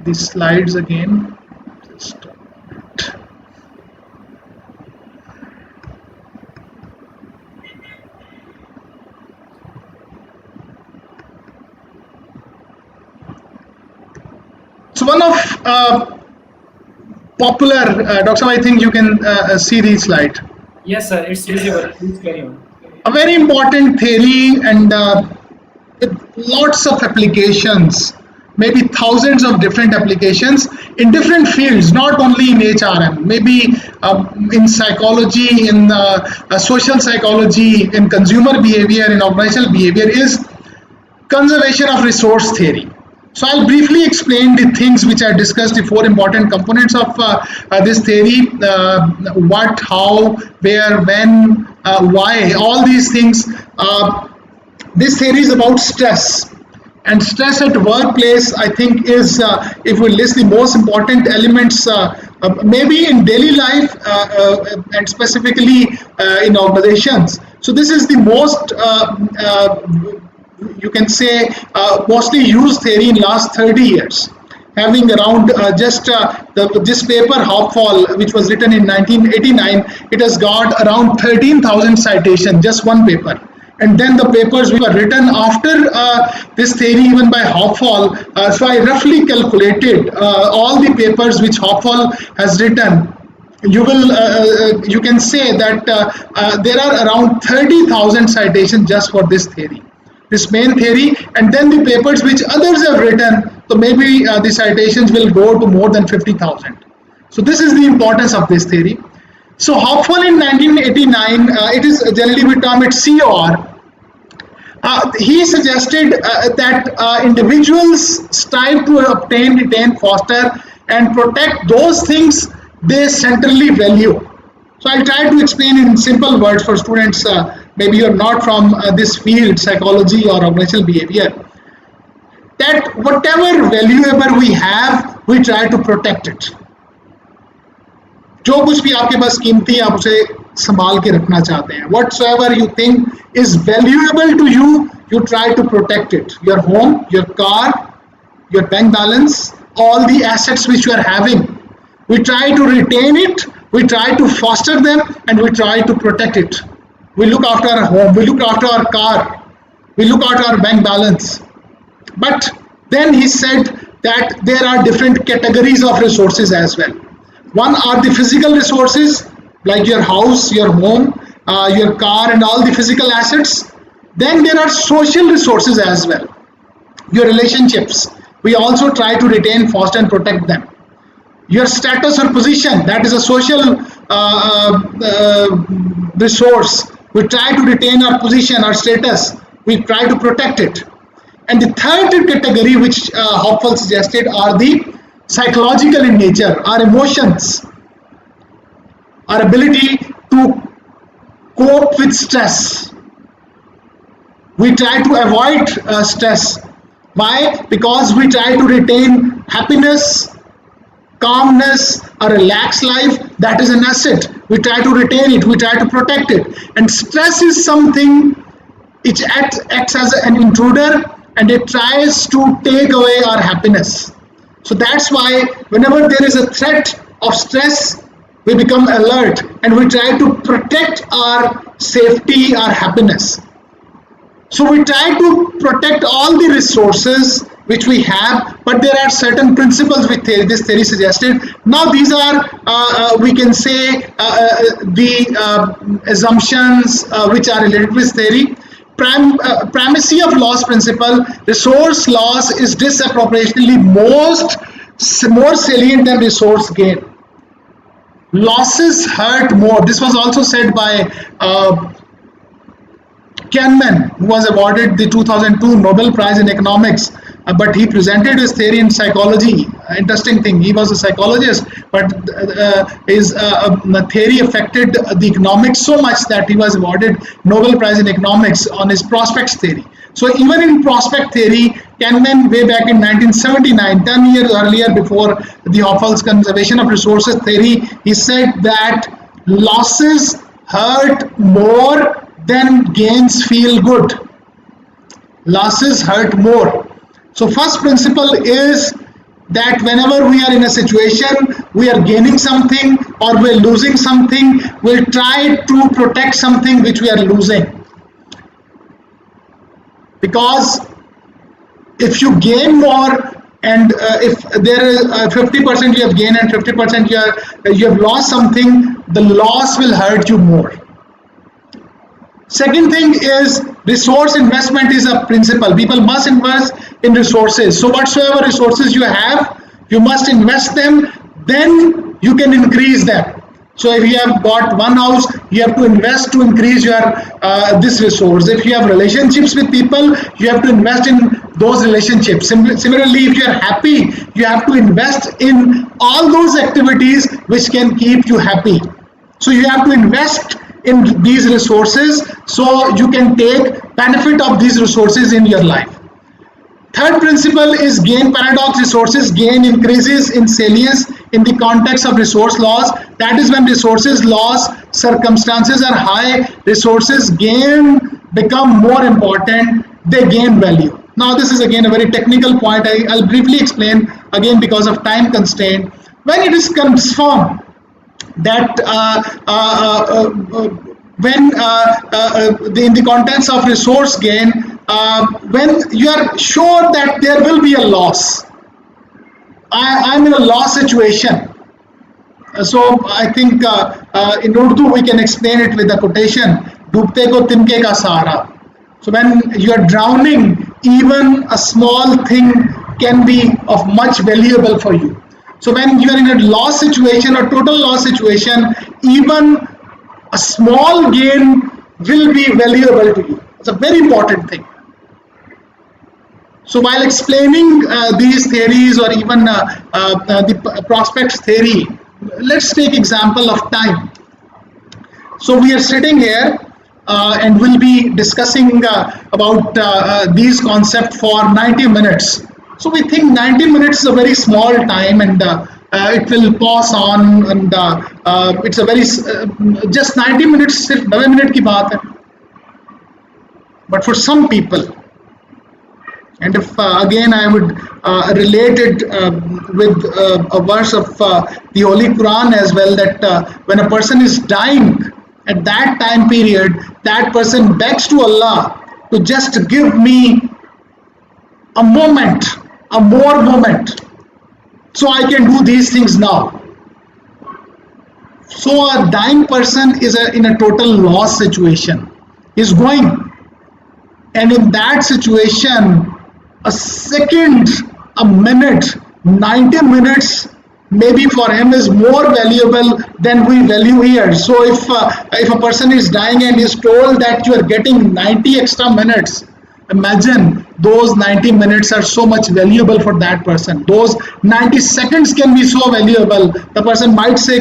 C: these slides again. So one of popular, Dr. I think you can see the slide.
A: Yes, sir, it's visible. Please carry on.
C: A very important theory, and with lots of applications, maybe thousands of different applications in different fields, not only in HRM, maybe in psychology, in social psychology, in consumer behavior, in organizational behavior, is conservation of resource theory. So I'll briefly explain the things which I discussed, the 4 important components of this theory, what, how, where, when, why, all these things. This theory is about stress. And stress at workplace, I think, is, if we list the most important elements, maybe in daily life and specifically in organizations. So this is the most you can say mostly used theory in last 30 years, having around this paper Hopfall, which was written in 1989, it has got around 13,000 citations, just one paper. And then the papers which were written after this theory, even by Hopfall, so I roughly calculated all the papers which Hopfall has written. You will you can say that there are around 30,000 citations just for this theory. this main theory, and then the papers which others have written. So maybe the citations will go to more than 50,000. So this is the importance of this theory. So Hopful in 1989, it is generally we term it COR. He suggested that individuals strive to obtain, retain, foster, and protect those things they centrally value. So I'll try to explain in simple words for students. Maybe you're not from this field, psychology or organizational behavior. That whatever valuable we have, we try to protect it. जो कुछ भी आपके पास कीमती है आप उसे संभाल के रखना चाहते हैं. Whatsoever you think is valuable to you, you try to protect it. Your home, your car, your bank balance, all the assets which you are having, we try to retain it, we try to foster them, and we try to protect it. We look after our home, we look after our car, we look after our bank balance. But then he said that there are different categories of resources as well. One are the physical resources like your house, your home, your car, and all the physical assets. Then there are social resources as well. Your relationships, we also try to retain, foster, and protect them. Your status or position, that is a social resource. We try to retain our position, our status. We try to protect it. And the third category which Hopful suggested are the psychological in nature, our emotions, our ability to cope with stress. We try to avoid stress. Why? Because we try to retain happiness, calmness, a relaxed life. That is an asset. We try to retain it, we try to protect it. And stress is something which acts as an intruder, and it tries to take away our happiness. So that's why whenever there is a threat of stress, we become alert and we try to protect our safety, our happiness. So we try to protect all the resources which we have, but there are certain principles which this theory suggested. Now these are, we can say, the assumptions which are related to this theory. Primacy of loss principle, resource loss is disproportionately more salient than resource gain. Losses hurt more. This was also said by Kahneman, who was awarded the 2002 Nobel Prize in Economics, but he presented his theory in psychology. Interesting thing, he was a psychologist, but his theory affected the economics so much that he was awarded Nobel Prize in Economics on his prospects theory. So even in prospect theory, Kahneman way back in 1979, 10 years earlier, before the Hopful's conservation of resources theory, he said that losses hurt more than gains feel good. Losses hurt more. So first principle is that whenever we are in a situation, we are gaining something or we're losing something, we'll try to protect something which we are losing. Because if you gain more, and if there is 50% you have gained and 50% you have lost something, the loss will hurt you more. Second thing is resource investment is a principle. People must invest in resources. So whatsoever resources you have, you must invest them, then you can increase them. So if you have bought one house, you have to invest to increase your this resource. If you have relationships with people, you have to invest in those relationships. Similarly, if you are happy, you have to invest in all those activities which can keep you happy. So you have to invest in these resources so you can take benefit of these resources in your life. Third principle is gain paradox. Resources gain increases in salience in the context of resource loss. That is when resources loss circumstances are high, resources gain become more important, they gain value. Now this is again a very technical point. I'll briefly explain again because of time constraint. When it is confirmed that in the contents of resource gain, when you are sure that there will be a loss, I'm in a loss situation. So I think in Urdu we can explain it with a quotation, "Dubte ko tinke ka sahara." So when you are drowning, even a small thing can be of much valuable for you. So when you are in a loss situation or total loss situation, even a small gain will be valuable to you. It's a very important thing. So while explaining these theories or even the prospects theory, let's take example of time. So we are sitting here and we'll be discussing about these concepts for 90 minutes. So we think 90 minutes is a very small time, and it will pass on, and it's a very just 90 minutes सिर्फ 90 minute की बात है. But for some people, and if again I would relate it with a verse of the Holy Quran as well, that when a person is dying, at that time period, that person begs to Allah to just give me a moment, a more moment, so I can do these things now. So a dying person is in a total loss situation. He's going, and in that situation, a second, a minute, 90 minutes maybe for him is more valuable than we value here. So if a person is dying and is told that you are getting 90 extra minutes, imagine those 90 minutes are so much valuable for that person. Those 90 seconds can be so valuable. The person might say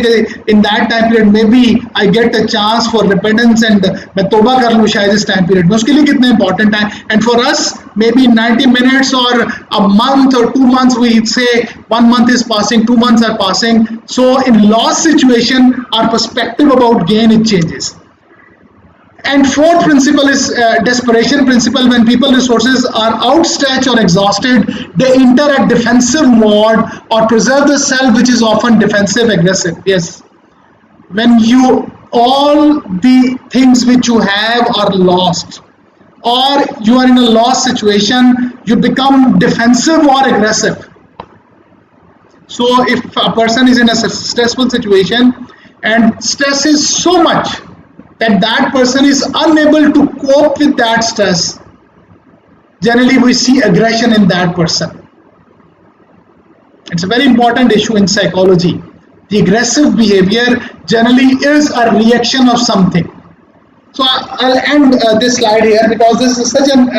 C: in that time period, maybe I get a chance for repentance and मैं तोबा कर लूँ शायद इस time period में. उसके लिए कितना important है. And for us, maybe 90 minutes or a month or 2 months, we say 1 month is passing, 2 months are passing. So in loss situation, our perspective about gain, it changes. And fourth principle is desperation principle. When people resources are outstretched or exhausted, they enter a defensive mode or preserve the self, which is often defensive aggressive. Yes, when all the things which you have are lost, or you are in a loss situation, you become defensive or aggressive. So if a person is in a stressful situation and stress is so much that person is unable to cope with that stress, generally we see aggression in that person. It's a very important issue in psychology. The aggressive behavior generally is a reaction of something. So I'll end this slide here because this is such an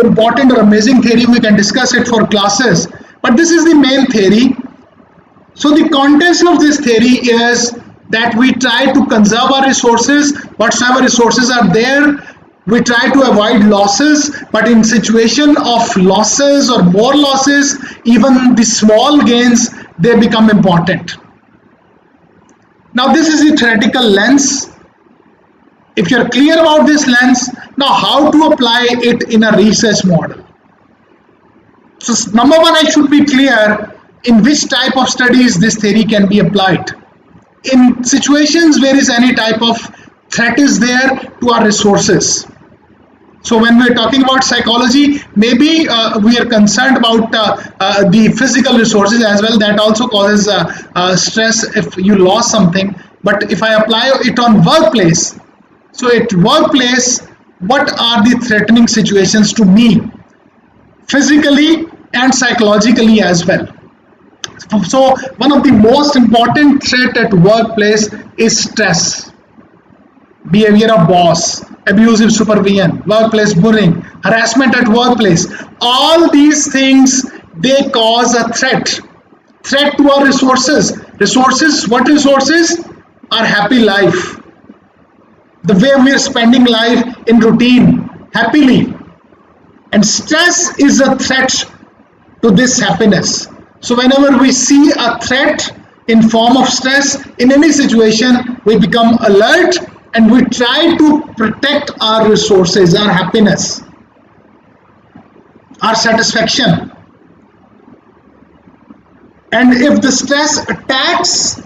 C: important or amazing theory. We can discuss it for classes, but this is the main theory. So the context of this theory is that we try to conserve our resources. Whatsoever resources are there, we try to avoid losses, but in situation of losses or more losses, even the small gains, they become important. Now this is the theoretical lens. If you're clear about this lens, now how to apply it in a research model. So number one, I should be clear in which type of studies this theory can be applied. In situations where is any type of threat is there to our resources. So when we're talking about psychology, maybe we are concerned about the physical resources as well. That also causes stress if you lost something. But if I apply it on workplace, so at workplace, what are the threatening situations to me, physically and psychologically as well? So one of the most important threat at workplace is stress, behavior of boss, abusive supervision, workplace bullying, harassment at workplace. All these things, they cause a threat to our resources. Resources, what resources? Our happy life, the way we are spending life in routine, happily. And stress is a threat to this happiness. So whenever we see a threat in form of stress in any situation, we become alert and we try to protect our resources, our happiness, our satisfaction. And if the stress attacks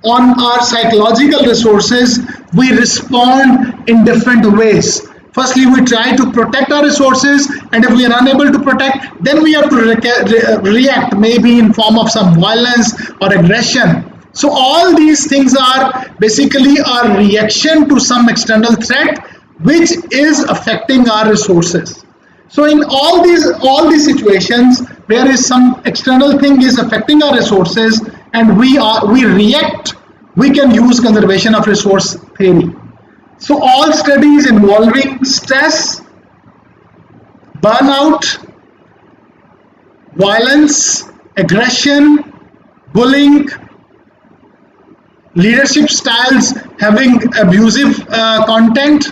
C: on our psychological resources, we respond in different ways. Firstly, we try to protect our resources, and if we are unable to protect, then we have to react, maybe in form of some violence or aggression. So all these things are basically a reaction to some external threat, which is affecting our resources. So in all these situations where is some external thing is affecting our resources and we react, we can use conservation of resource theory. So all studies involving stress, burnout, violence, aggression, bullying, leadership styles having abusive content,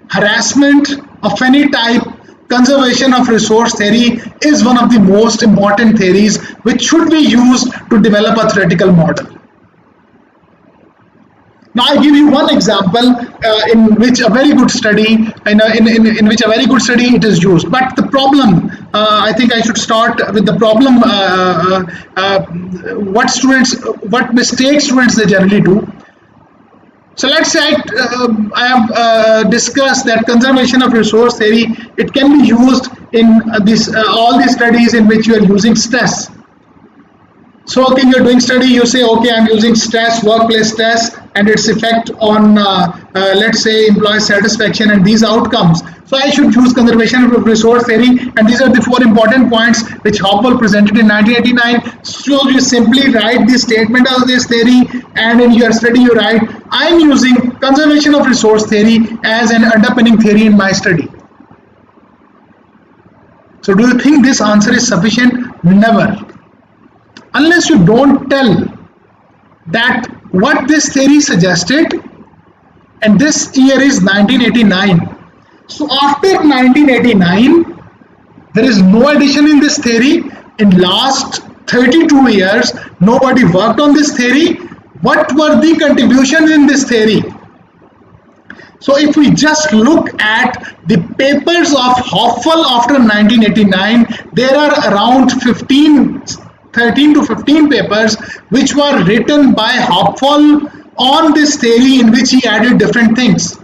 C: harassment of any type, conservation of resource theory is one of the most important theories which should be used to develop a theoretical model. Now I give you one example in which a very good study, in which a very good study it is used. But the problem, I think I should start with the problem. What mistakes students they generally do. So let's say I have discussed that conservation of resource theory, it can be used in all these studies in which you are using stress. So okay, you're doing study, you say, okay, I'm using stress, workplace stress, and its effect on, let's say, employee satisfaction and these outcomes. So I should use conservation of resource theory, and these are the 4 important points which Hopewell presented in 1989. So you simply write the statement of this theory, and in your study you write, I'm using conservation of resource theory as an underpinning theory in my study. So do you think this answer is sufficient? Never. Unless you don't tell that what this theory suggested, and this year is 1989. So after 1989, there is no addition in this theory. In last 32 years, nobody worked on this theory. What were the contributions in this theory? So if we just look at the papers of Hopewell after 1989, there are around 13 to 15 papers which were written by Hopewell on this theory in which he added different things.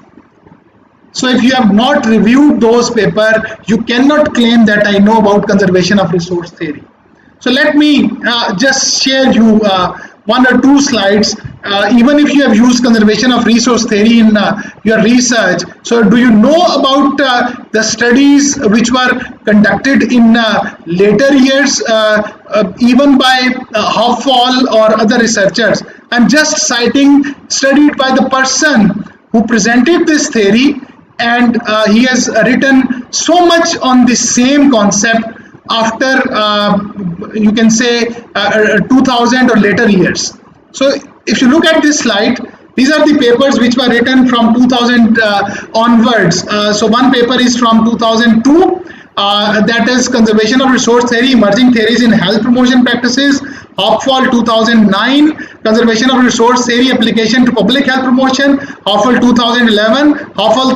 C: So if you have not reviewed those papers, you cannot claim that I know about conservation of resource theory. So let me just share you 1 or 2 slides, even if you have used conservation of resource theory in your research. So do you know about the studies which were conducted in later years, even by Hopewell or other researchers? I'm just citing studied by the person who presented this theory, and he has written so much on the same concept after you can say 2000 or later years. So if you look at this slide, these are the papers which were written from 2000 onwards. So one paper is from 2002, that is conservation of resource theory, emerging theories in health promotion practices. Hopewell 2009, conservation of resource theory application to public health promotion. Hopewell 2011, Hopewell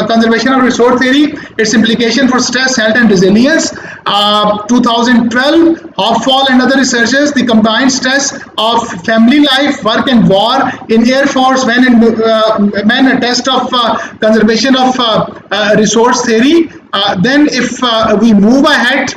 C: conservation of resource theory, its implication for stress, health and resilience. 2012, Hopewell and other researchers, the combined stress of family life, work and war in Air Force when a test of conservation of resource theory. Then if we move ahead,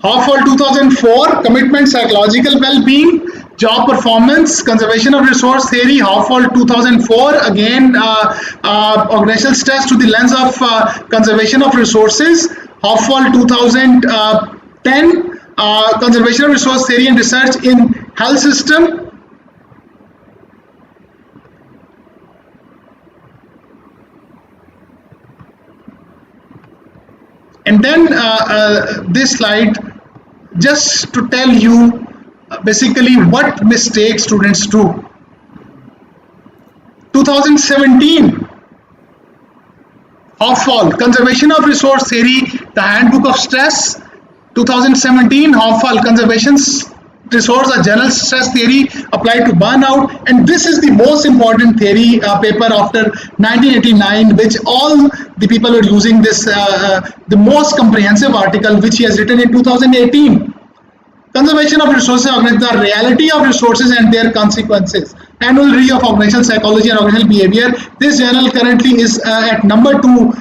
C: Hopewell 2004, commitment, psychological well-being, job performance, conservation of resource theory. Hopewell 2004, again organizational stress through the lens of conservation of resources. Hopewell 2010, conservation of resource theory and research in health system. And then this slide, just to tell you basically what mistakes students do. 2017, Hopewell, conservation of resource theory, the handbook of stress. 2017, Hopewell, conservation resource or general stress theory applied to burnout. And this is the most important theory paper after 1989, which all the people are using this, the most comprehensive article which he has written in 2018. Conservation of resources, the reality of resources and their consequences. annual review of organizational psychology and organizational behavior. This journal currently is at number 2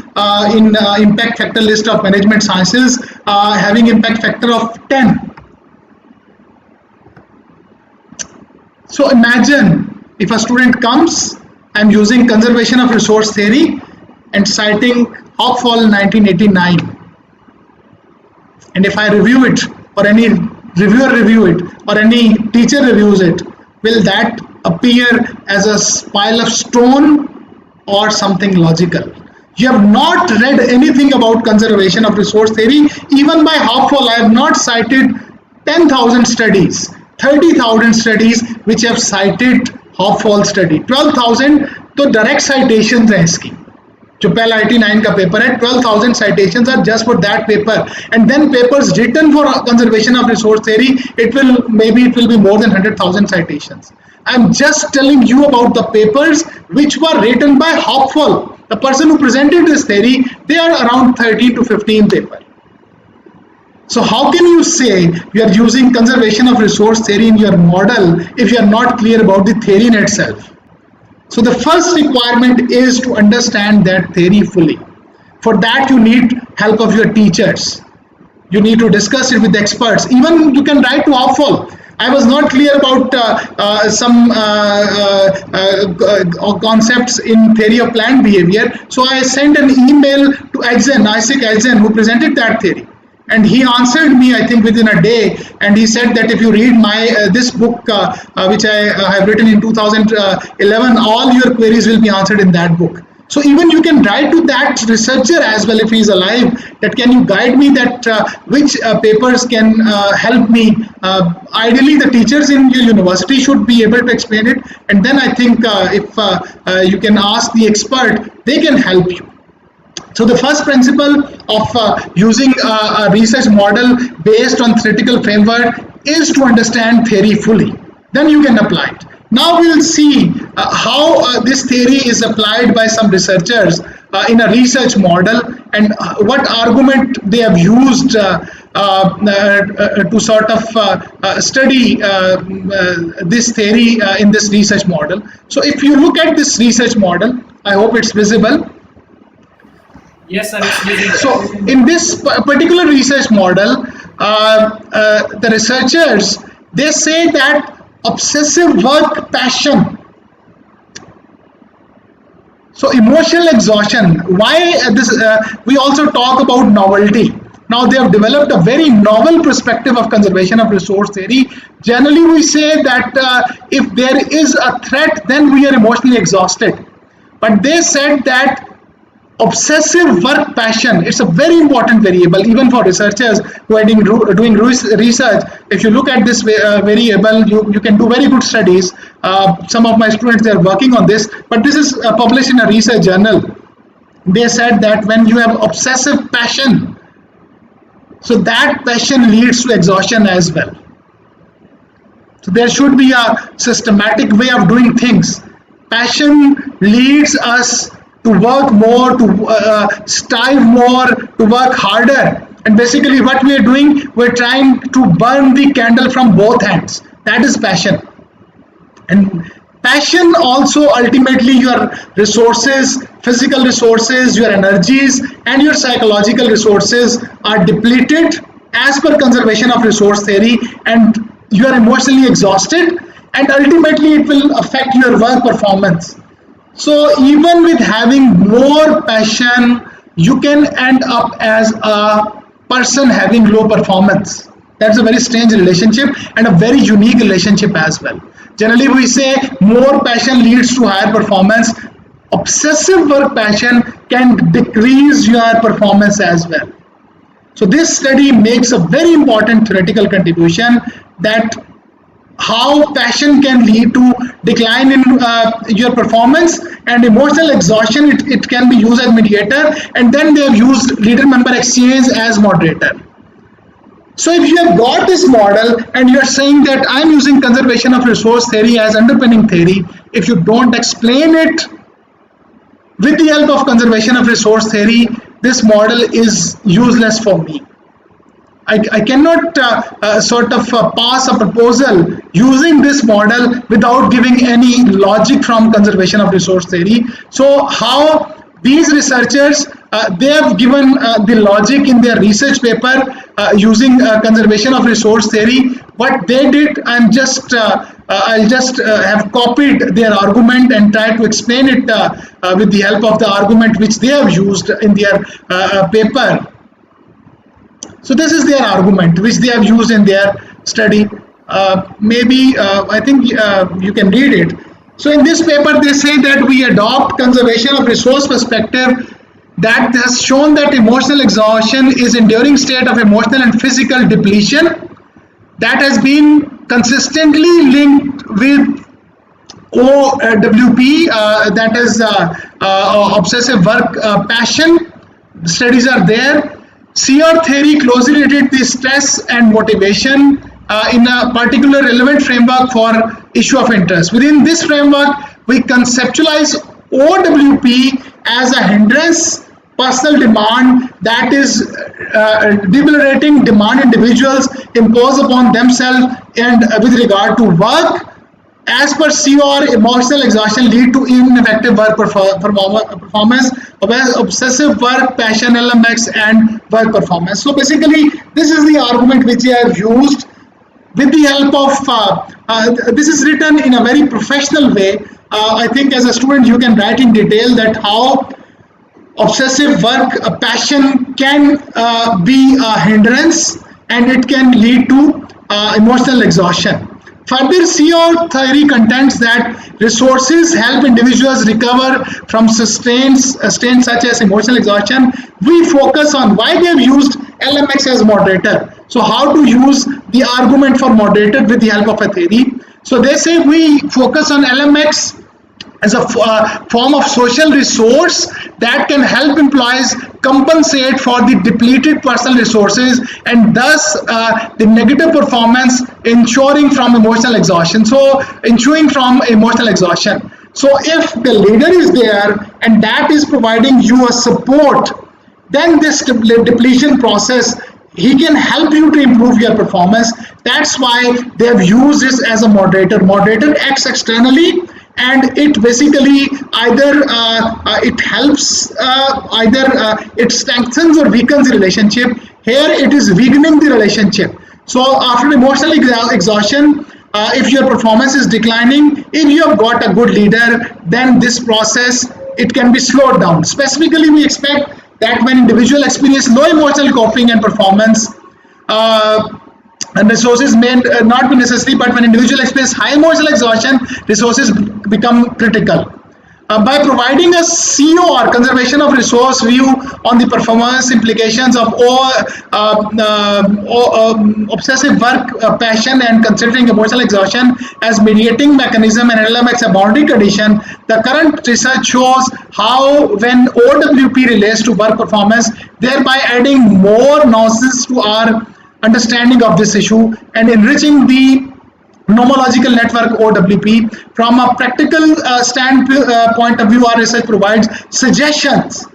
C: in impact factor list of management sciences, having impact factor of 10. So imagine if a student comes, I'm using conservation of resource theory and citing Hopfall 1989. And if I review it, or any reviewer review it, or any teacher reviews it, will that appear as a pile of stone or something logical? You have not read anything about conservation of resource theory. Even by Hopfall, I have not cited 10,000 studies, 30,000 studies which have cited Hopfall study. 12,000 तो direct citations है इसकी. जो पहला 89 का paper है, 12,000 citations are just for that paper, and then papers written for conservation of resource theory, it will be more than 100,000 citations. I'm just telling you about the papers which were written by Hopfall, the person who presented this theory. They are around 13 to 15 papers. So how can you say you are using conservation of resource theory in your model if you are not clear about the theory in itself? So the first requirement is to understand that theory fully. For that you need help of your teachers. You need to discuss it with the experts. Even you can write to Hopfall. I was not clear about some concepts in theory of planned behavior. So I sent an email to Isaac Edson, who presented that theory. And he answered me, I think, within a day. And he said that if you read my this book, which I have written in 2011, all your queries will be answered in that book. So even you can write to that researcher as well if he is alive, that can you guide me that which papers can help me. Ideally, the teachers in your university should be able to explain it. And then I think if you can ask the expert, they can help you. So the first principle of using a research model based on theoretical framework is to understand theory fully. Then you can apply it. Now we'll see how this theory is applied by some researchers in a research model, and what argument they have used to sort of study this theory in this research model. So if you look at this research model, I hope it's visible.
A: Yes, sir, it's visible.
C: So in this particular research model, the researchers, they say that obsessive work passion, so emotional exhaustion. Why this? We also talk about novelty. Now they have developed a very novel perspective of conservation of resource theory. Generally, we say that if there is a threat, then we are emotionally exhausted. But they said that obsessive work passion, it's a very important variable even for researchers who are doing research. If you look at this variable, you can do very good studies. Some of my students, they are working on this, but this is published in a research journal. They said that when you have obsessive passion, so that passion leads to exhaustion as well. So there should be a systematic way of doing things. Passion leads us to work more, to strive more, to work harder. And basically what we are doing, we're trying to burn the candle from both ends. That is passion. And passion also ultimately your resources, physical resources, your energies, and your psychological resources are depleted as per conservation of resource theory, and you are emotionally exhausted, and ultimately it will affect your work performance. So even with having more passion, you can end up as a person having low performance. That's a very strange relationship and a very unique relationship as well. Generally, we say more passion leads to higher performance. Obsessive work passion can decrease your performance as well. So this study makes a very important theoretical contribution, that how passion can lead to decline in your performance, and emotional exhaustion, it can be used as mediator, and then they have used leader-member exchange as moderator. So if you have got this model and you are saying that I'm using conservation of resource theory as underpinning theory, if you don't explain it with the help of conservation of resource theory, this model is useless for me. I cannot sort of pass a proposal using this model without giving any logic from conservation of resource theory. So how these researchers they have given the logic in their research paper using conservation of resource theory. What they did, I'll just have copied their argument and try to explain it with the help of the argument which they have used in their paper. So this is their argument which they have used in their study. I think you can read it. So in this paper they say that we adopt conservation of resource perspective that has shown that emotional exhaustion is enduring state of emotional and physical depletion that has been consistently linked with OWP, that is obsessive work passion. Studies are there. CR theory closely related to stress and motivation in a particular relevant framework for issue of interest. Within this framework, we conceptualize OWP as a hindrance personal demand that is debilitating demand individuals impose upon themselves and with regard to work. As per CR, emotional exhaustion lead to ineffective work performance, obsessive work, passion, LMX, and work performance. So basically, this is the argument which I have used with the help of, this is written in a very professional way. I think as a student, you can write in detail that how obsessive work passion can be a hindrance and it can lead to emotional exhaustion. Further, CR theory contends that resources help individuals recover from strains such as emotional exhaustion. We focus on why they have used LMX as moderator. So how to use the argument for moderator with the help of a theory. So they say we focus on LMX as a form of social resource that can help employees compensate for the depleted personal resources and thus the negative performance ensuring from emotional exhaustion. So ensuring from emotional exhaustion. So if the leader is there and that is providing you a support, then this depletion process, he can help you to improve your performance. That's why they have used this as a moderator. Moderator acts externally and it basically either it helps, either it strengthens or weakens the relationship. Here it is weakening the relationship. So after emotional exhaustion, if your performance is declining, if you have got a good leader, then this process, it can be slowed down. Specifically, we expect that when individual experience low emotional coping and performance, and resources may not be necessary, but when individual experience high emotional exhaustion, resources become critical. By providing a COR, conservation of resource view on the performance implications of obsessive work passion and considering emotional exhaustion as mediating mechanism and LMX a boundary condition, the current research shows how when OWP relates to work performance, thereby adding more nuances to our understanding of this issue and enriching the nomological network OWP. From a practical standpoint of view, our research provides suggestions.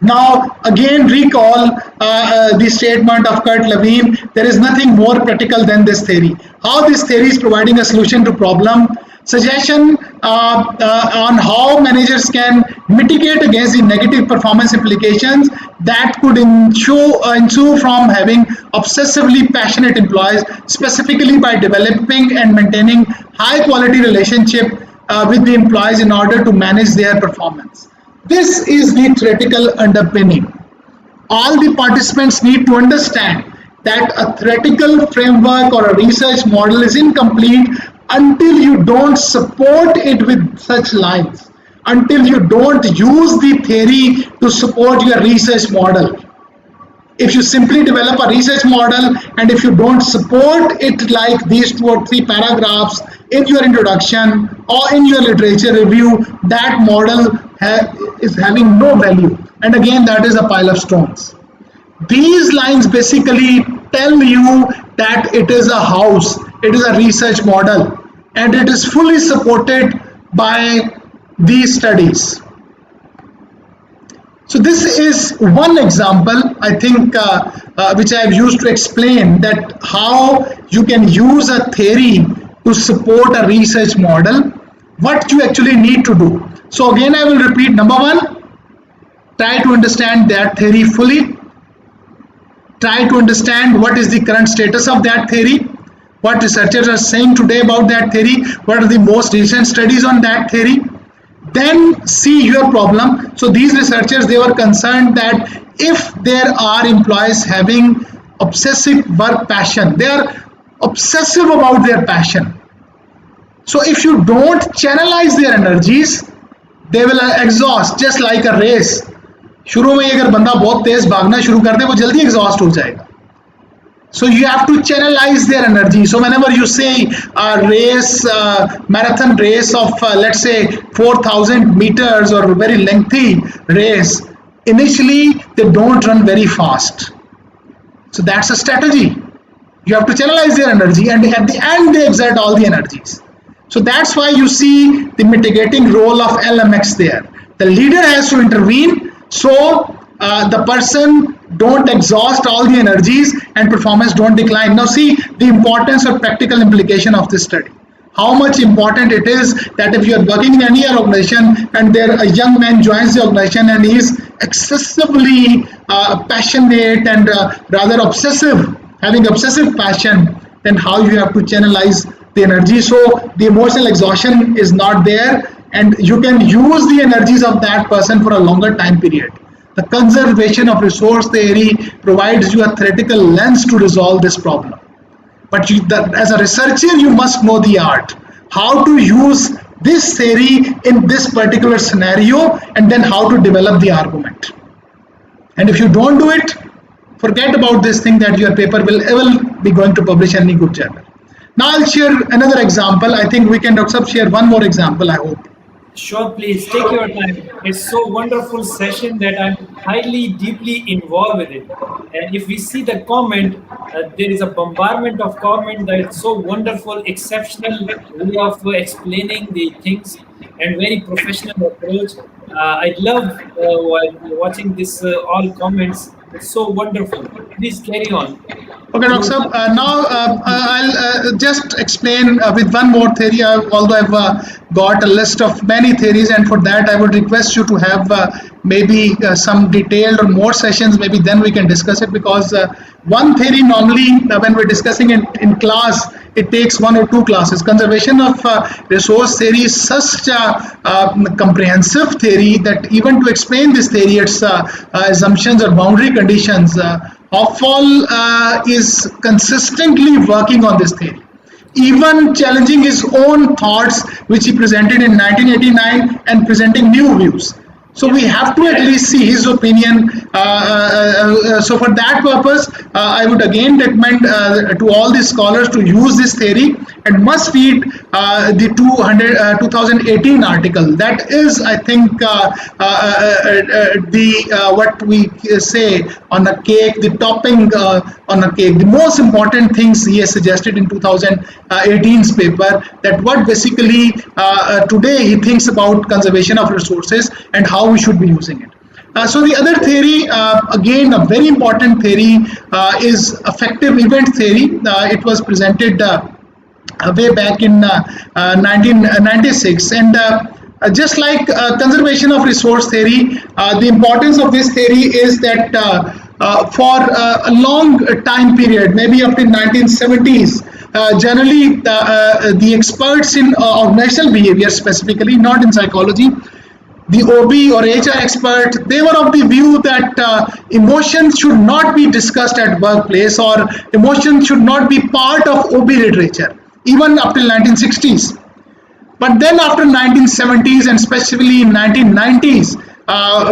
C: Now, again, recall the statement of Kurt Lewin, there is nothing more practical than this theory. How this theory is providing a solution to problem, suggestion on how managers can mitigate against the negative performance implications that could ensue from having obsessively passionate employees, specifically by developing and maintaining high quality relationship with the employees in order to manage their performance. This is the theoretical underpinning. All the participants need to understand that a theoretical framework or a research model is incomplete until you don't support it with such lines, until you don't use the theory to support your research model. If you simply develop a research model and if you don't support it like these 2 or 3 paragraphs in your introduction or in your literature review, that model is having no value. And again, that is a pile of stones. These lines basically tell you that it is a house, it is a research model, and it is fully supported by these studies. So this is one example, I think, which I have used to explain that how you can use a theory to support a research model, what you actually need to do. So again, I will repeat. Number one, try to understand that theory fully. Try to understand what is the current status of that theory, what researchers are saying today about that theory, what are the most recent studies on that theory. Then see your problem. So these researchers, they were concerned that if there are employees having obsessive work passion, they are obsessive about their passion. So if you don't channelize their energies, they will exhaust just like a race. शुरू में अगर बंदा बहुत तेज भागना शुरू कर दे वो जल्दी एग्जॉस्ट हो जाएगा. So you have to channelize their energy. So whenever you say a race, marathon race of let's say 4,000 meters or very lengthy race, initially they don't run very fast. So that's a strategy. You have to channelize their energy, and at the end they exert all the energies. So that's why you see the mitigating role of LMX there. The leader has to intervene, so the person don't exhaust all the energies and performance don't decline. Now see the importance of practical implication of this study. How much important it is that if you are working in any organization and there a young man joins the organization and he is excessively passionate and rather obsessive, having obsessive passion, then how you have to channelize the energy so the emotional exhaustion is not there and you can use the energies of that person for a longer time period. The conservation of resource theory provides you a theoretical lens to resolve this problem. But as a researcher, you must know the art. How to use this theory in this particular scenario and then how to develop the argument. And if you don't do it, forget about this thing that your paper will ever be going to publish in any good journal. Now I'll share another example. I think we can, Dr. Sab, share one more example, I hope.
A: Sure, please take your time. It's so wonderful session that I'm highly, deeply involved with it. And if we see the comment, there is a bombardment of comment that it's so wonderful, exceptional way of explaining the things and very professional approach. I love while watching this all comments. It's so wonderful. Please carry on.
C: Okay, Dr. Sab, now I'll just explain with one more theory, although I've got a list of many theories, and for that I would request you to have maybe some detailed or more sessions, maybe then we can discuss it, because one theory normally when we're discussing it in class, it takes 1 or 2 classes. Conservation of resource theory is such a comprehensive theory that even to explain this theory, its assumptions or boundary conditions, Hoffall is consistently working on this theory, even challenging his own thoughts which he presented in 1989 and presenting new views. So we have to at least see his opinion. So for that purpose, I would again recommend to all the scholars to use this theory and must read the 2018 article. That is, I think, the what we say on a cake, the topping on a cake. The most important things he has suggested in 2018's paper, that what basically today he thinks about conservation of resources and how we should be using it. So the other theory, again a very important theory, is effective event theory. It was presented way back in 1996, and just like conservation of resource theory, the importance of this theory is that for a long time period, maybe up to 1970s, generally the experts in organizational behavior, specifically not in psychology, the OB or HR expert, they were of the view that emotions should not be discussed at workplace, or emotions should not be part of OB literature, even up till 1960s. But then after 1970s and especially in 1990s,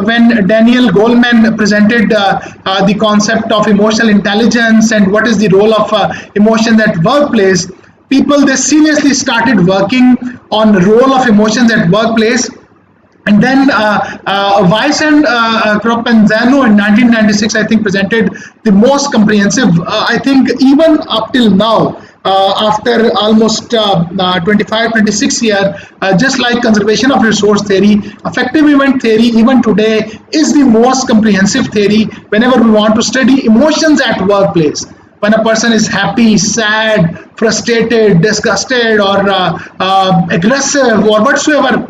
C: when Daniel Goleman presented the concept of emotional intelligence and what is the role of emotion at workplace, people, they seriously started working on the role of emotions at workplace. And then Weiss and Cropenzano in 1996, I think, presented the most comprehensive, I think even up till now, after almost 25, 26 years. Just like conservation of resource theory, effective event theory even today is the most comprehensive theory whenever we want to study emotions at workplace. When a person is happy, sad, frustrated, disgusted, or aggressive, or whatsoever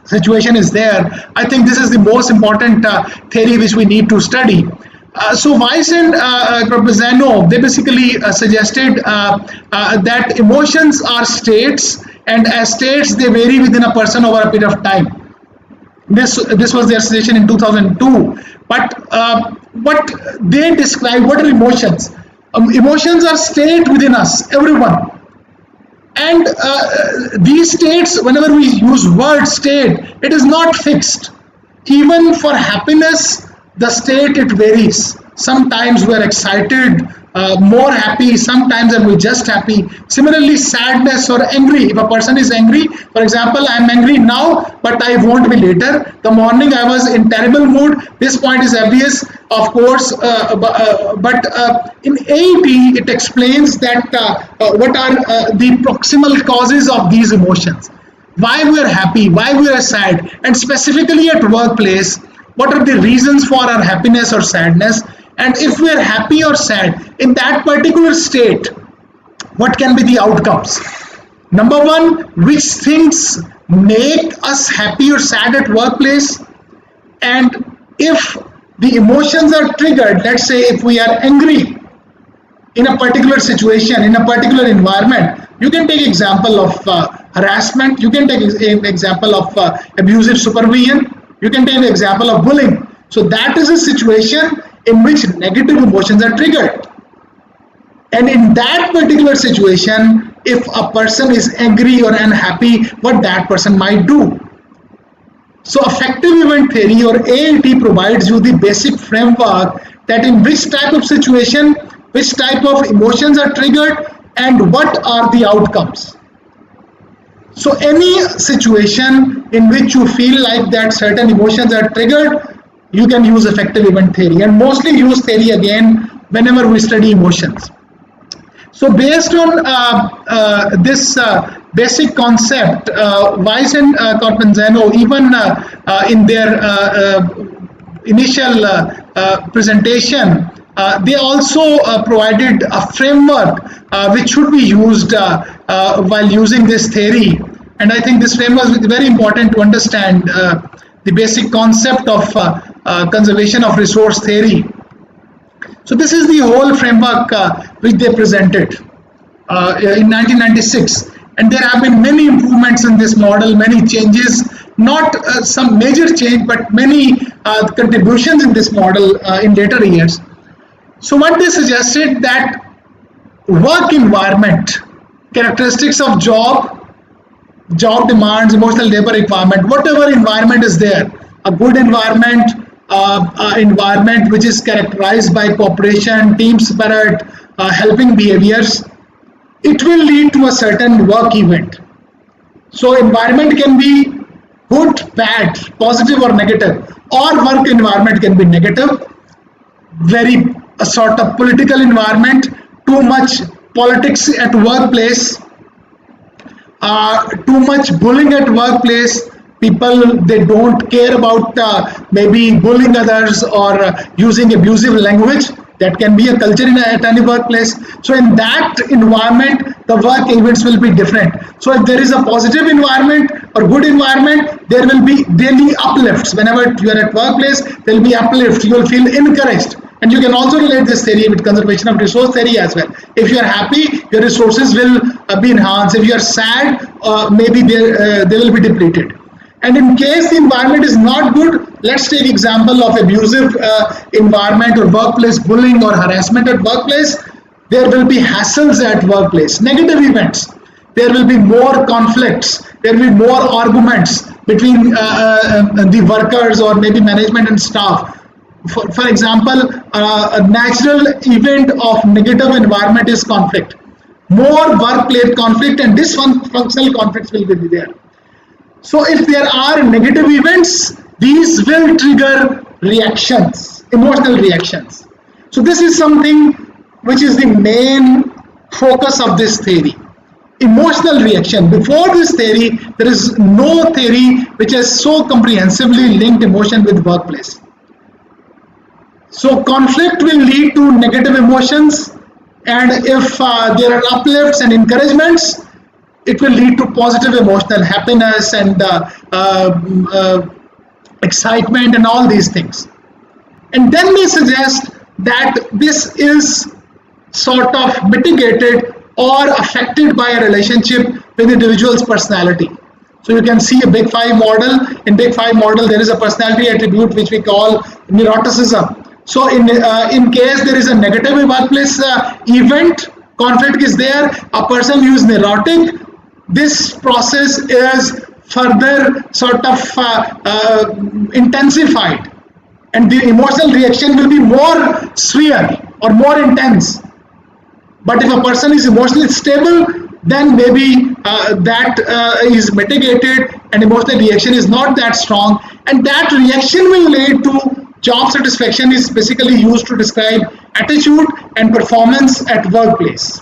C: situation is there, I think this is the most important theory which we need to study. So Weiss and Zeno, they basically suggested that emotions are states, and as states they vary within a person over a period of time. This was their suggestion in 2002. But what they describe, what are emotions? Emotions are state within us, everyone. And these states, whenever we use word state, it is not fixed. Even for happiness, the state it varies. Sometimes we are excited, more happy, sometimes are we just happy. Similarly, sadness or angry. If a person is angry, for example, I am angry now, but I won't be later. The morning I was in terrible mood. This point is obvious, of course, but in AET it explains that what are the proximal causes of these emotions. Why we are happy, why we are sad, and specifically at workplace, what are the reasons for our happiness or sadness, and if we are happy or sad in that particular state, what can be the outcomes. Number one, which things make us happy or sad at workplace, and if the emotions are triggered, let's say if we are angry in a particular situation, in a particular environment, you can take example of harassment, you can take example of abusive supervision, you can take the example of bullying. So that is a situation in which negative emotions are triggered. And in that particular situation, if a person is angry or unhappy, what that person might do. So effective event theory or AET provides you the basic framework that in which type of situation, which type of emotions are triggered, and what are the outcomes. So any situation in which you feel like that certain emotions are triggered, you can use effective event theory, and mostly use theory again whenever we study emotions. So based on this basic concept, Weiss and Zeno, even in their initial presentation, they also provided a framework which should be used while using this theory. And I think this framework is very important to understand the basic concept of conservation of resource theory. So this is the whole framework which they presented in 1996. And there have been many improvements in this model, many changes, not some major change, but many contributions in this model in later years. So what they suggested that work environment, characteristics of job demands, emotional labor requirement, whatever environment is there, a good environment, environment which is characterized by cooperation, team spirit, helping behaviors, it will lead to a certain work event. So environment can be good, bad, positive or negative, or work environment can be negative, very a sort of political environment, too much politics at workplace, too much bullying at workplace, people they don't care about maybe bullying others or using abusive language. That can be a culture at any workplace. So in that environment, the work events will be different. So if there is a positive environment or good environment, there will be daily uplifts. Whenever you are at workplace, there will be uplift. You will feel encouraged. And you can also relate this theory with conservation of resource theory as well. If you are happy, your resources will be enhanced. If you are sad, maybe they will be depleted. And in case the environment is not good, let's take example of abusive environment or workplace bullying or harassment at workplace, there will be hassles at workplace, negative events. There will be more conflicts, there will be more arguments between the workers or maybe management and staff. For example, a natural event of negative environment is conflict. More workplace conflict and dysfunctional conflicts will be there. So if there are negative events, these will trigger reactions, emotional reactions. So this is something which is the main focus of this theory. Emotional reaction. Before this theory, there is no theory which has so comprehensively linked emotion with workplace. So conflict will lead to negative emotions, and if there are uplifts and encouragements, it will lead to positive emotional happiness and excitement and all these things. And then they suggest that this is sort of mitigated or affected by a relationship with the individual's personality. So you can see a Big Five model. In Big Five model, there is a personality attribute which we call neuroticism. So in case there is a negative workplace event, conflict is there, a person who is neurotic, this process is further sort of intensified, and the emotional reaction will be more severe or more intense. But if a person is emotionally stable, then maybe that is mitigated and emotional reaction is not that strong, and that reaction will lead to job satisfaction. Is basically used to describe attitude and performance at workplace.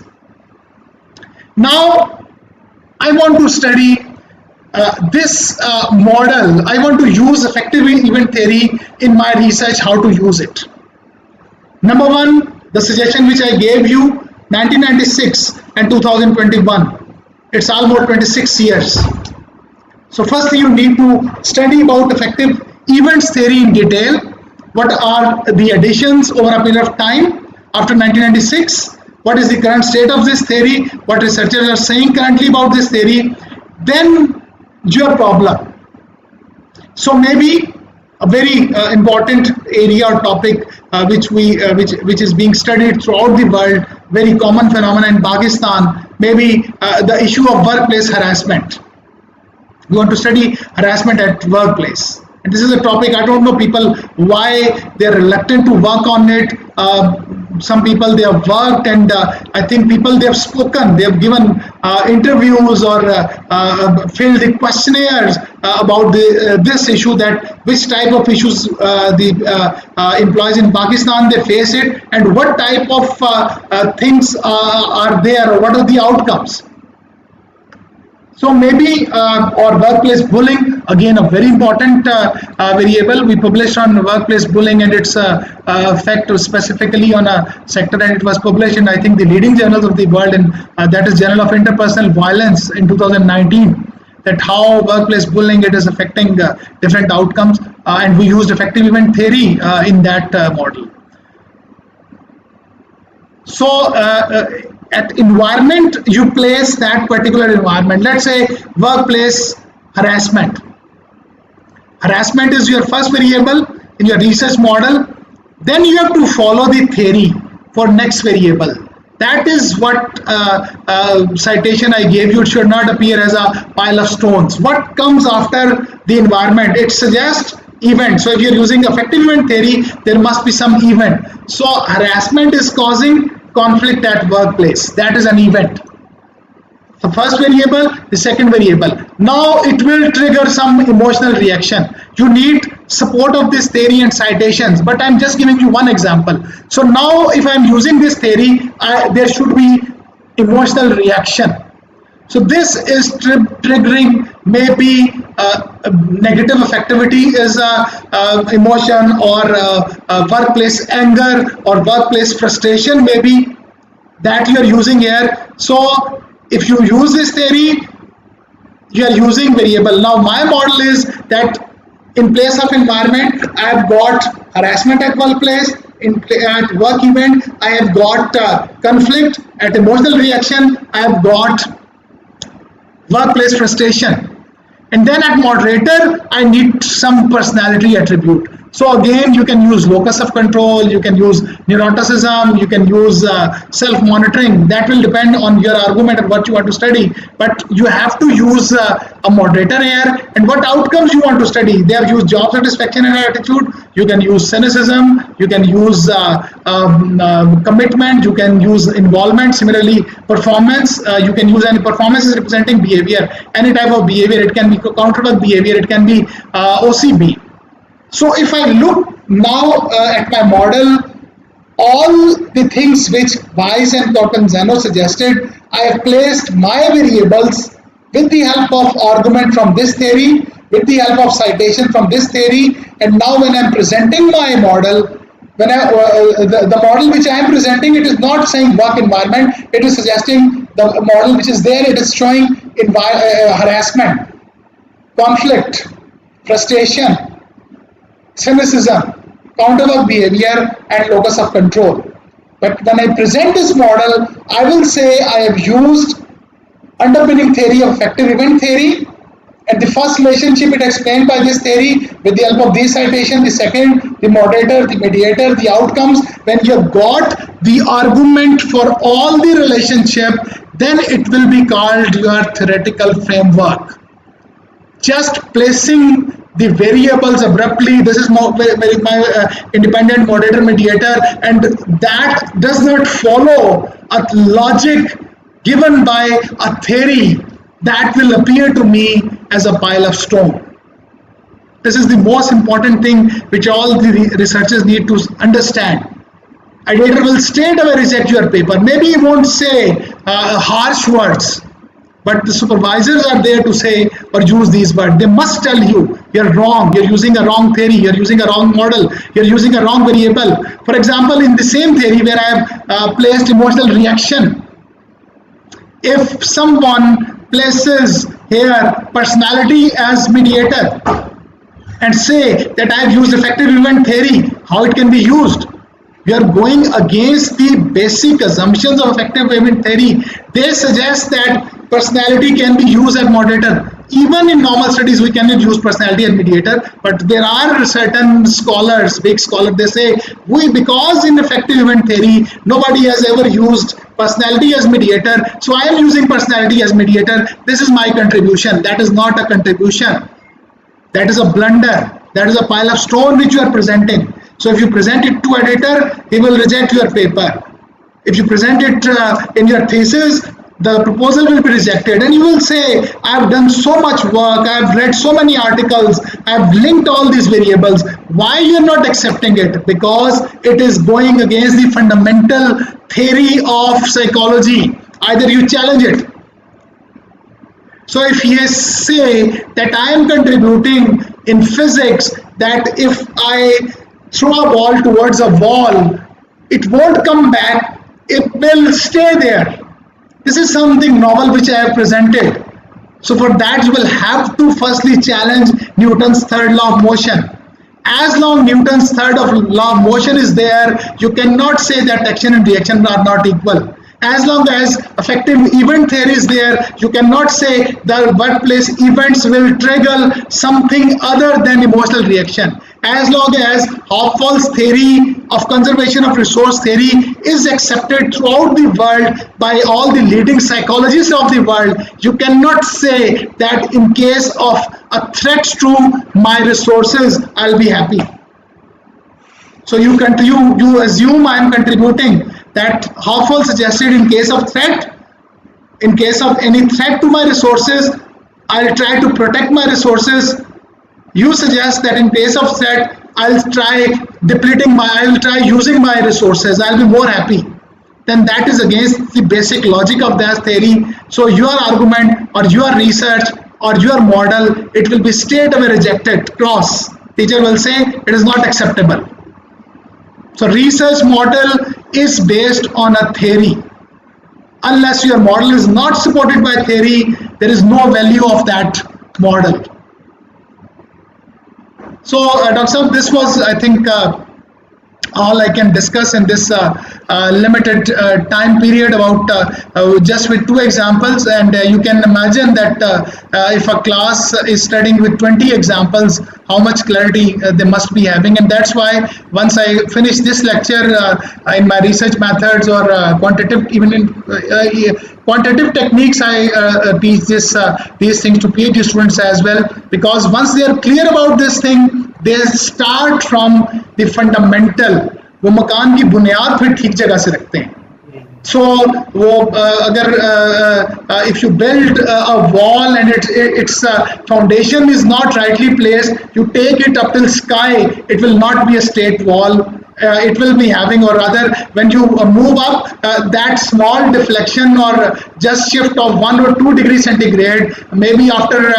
C: Now I want to study this model. I want to use effective event theory in my research, how to use it. Number one, the suggestion which I gave you, 1996 and 2021. It's almost 26 years. So firstly, you need to study about effective events theory in detail. What are the additions over a period of time after 1996? What is the current state of this theory? What researchers are saying currently about this theory? Then your problem. So maybe a very important area or topic which is being studied throughout the world, very common phenomenon in Pakistan, maybe the issue of workplace harassment. We want to study harassment at workplace. And this is a topic, I don't know people why they're reluctant to work on it. Some people, they have worked, and I think people, they have spoken, they have given interviews or filled the questionnaires about this issue, that which type of issues the employees in Pakistan, they face it, and what type of things are there, or what are the outcomes. So maybe or workplace bullying, again a very important variable. We published on workplace bullying and its effect specifically on a sector, and it was published in, I think, the leading journals of the world, and that is Journal of Interpersonal Violence in 2019. That how workplace bullying, it is affecting different outcomes, and we used effective event theory in that model. So at environment, you place that particular environment. Let's say workplace harassment. Harassment is your first variable in your research model. Then you have to follow the theory for next variable. That is what citation I gave you. It should not appear as a pile of stones. What comes after the environment? It suggests event. So if you're using effective event theory, there must be some event. So harassment is causing conflict at workplace. That is an event. The first variable, the second variable. Now it will trigger some emotional reaction. You need support of this theory and citations, but I'm just giving you one example. So now if I'm using this theory, there should be emotional reaction. So this is triggering maybe negative affectivity is emotion, or workplace anger, or workplace frustration maybe that you are using here. So if you use this theory, you are using variable. Now my model is that in place of environment, I have got harassment at workplace. At work event, I have got conflict. At emotional reaction, I have got workplace frustration. And then at moderator, I need some personality attribute. So again, you can use locus of control, you can use neuroticism, you can use self-monitoring. That will depend on your argument and what you want to study. But you have to use a moderator here. And what outcomes you want to study? They have used job satisfaction and attitude. You can use cynicism. You can use commitment. You can use involvement. Similarly, performance. You can use any performance is representing behavior. Any type of behavior. It can be counterwork behavior. It can be OCB. So if I look now at my model all the things which Weiss and Zeno suggested, I have placed my variables with the help of argument from this theory, with the help of citation from this theory, and now when I'm presenting my model, the model which I am presenting, it is not saying work environment, it is suggesting the model which is there, it is showing harassment, conflict, frustration, cynicism, counterwork behavior, and locus of control. But when I present this model, I will say I have used underpinning theory of effective event theory, and the first relationship it explained by this theory with the help of these citation, the second, the moderator, the mediator, the outcomes. When you have got the argument for all the relationship, then it will be called your theoretical framework. Just placing the variables abruptly, this is my independent moderator mediator, and that does not follow a logic given by a theory, that will appear to me as a pile of stone. This is the most important thing which all the researchers need to understand. Editor will straight away reject your paper. Maybe he won't say harsh words, but the supervisors are there to say or use these words. They must tell you, you're wrong, you're using a wrong theory, you're using a wrong model, you're using a wrong variable. For example, in the same theory where I have placed emotional reaction, if someone places here personality as mediator and say that I have used effective event theory, how it can be used? We are going against the basic assumptions of effective event theory. They suggest that personality can be used as moderator. Even in normal studies, we cannot use personality as mediator, but there are certain scholars, big scholars, they say, because in effective event theory, nobody has ever used personality as mediator, so I am using personality as mediator. This is my contribution. That is not a contribution. That is a blunder. That is a pile of stone which you are presenting. So if you present it to editor, he will reject your paper. If you present it in your thesis, the proposal will be rejected, and you will say, I have done so much work, I have read so many articles, I have linked all these variables. Why you are not accepting it? Because it is going against the fundamental theory of psychology. Either you challenge it. So if he say that I am contributing in physics, that if I throw a ball towards a wall, it won't come back, it will stay there. This is something novel which I have presented. So for that you will have to firstly challenge Newton's third law of motion. As long Newton's third law of motion is there, you cannot say that action and reaction are not equal. As long as effective event theory is there, you cannot say the workplace events will trigger something other than emotional reaction. As long as Hopfall's theory of conservation of resource theory is accepted throughout the world by all the leading psychologists of the world, you cannot say that in case of a threat to my resources, I'll be happy. So you assume I am contributing. That Hopfall suggested in case of threat, in case of any threat to my resources, I'll try to protect my resources. You suggest that in case of threat, I'll try using my resources, I'll be more happy. Then that is against the basic logic of that theory. So your argument or your research or your model, it will be straight away rejected. Cross. Teacher will say it is not acceptable. So research model is based on a theory. Unless your model is not supported by theory, there is no value of that model. So Dr. Saab, this was, I think, all I can discuss in this limited time period about just with 2 examples, and you can imagine that if a class is studying with 20 examples, how much clarity they must be having. And that's why once I finish this lecture in my research methods or quantitative, even in quantitative techniques, I teach these things to PhD students as well, because once they are clear about this thing, they start from the fundamental. वो मकान की बुनियाद फिर ठीक जगह से रखते हैं. So वो अगर if you build a wall and its foundation is not rightly placed, you take it up till sky, it will not be a straight wall. it will be having, or rather when you move up, that small deflection or just shift of 1 or 2 degrees centigrade, maybe after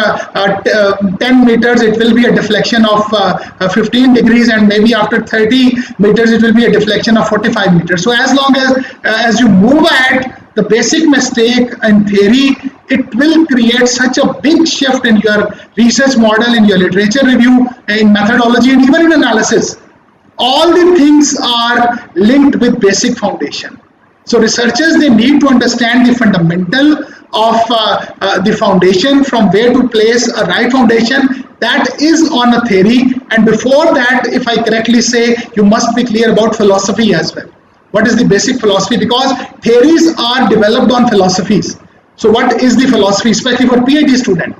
C: 10 meters it will be a deflection of 15 degrees, and maybe after 30 meters it will be a deflection of 45 meters. So as long as you move ahead, the basic mistake in theory, it will create such a big shift in your research model, in your literature review, in methodology, and even in analysis. All the things are linked with basic foundation. So researchers, they need to understand the fundamental of the foundation, from where to place a right foundation. That is on a theory, and before that, if I correctly say, you must be clear about philosophy as well. What is the basic philosophy? Because theories are developed on philosophies. So what is the philosophy, especially for PhD student?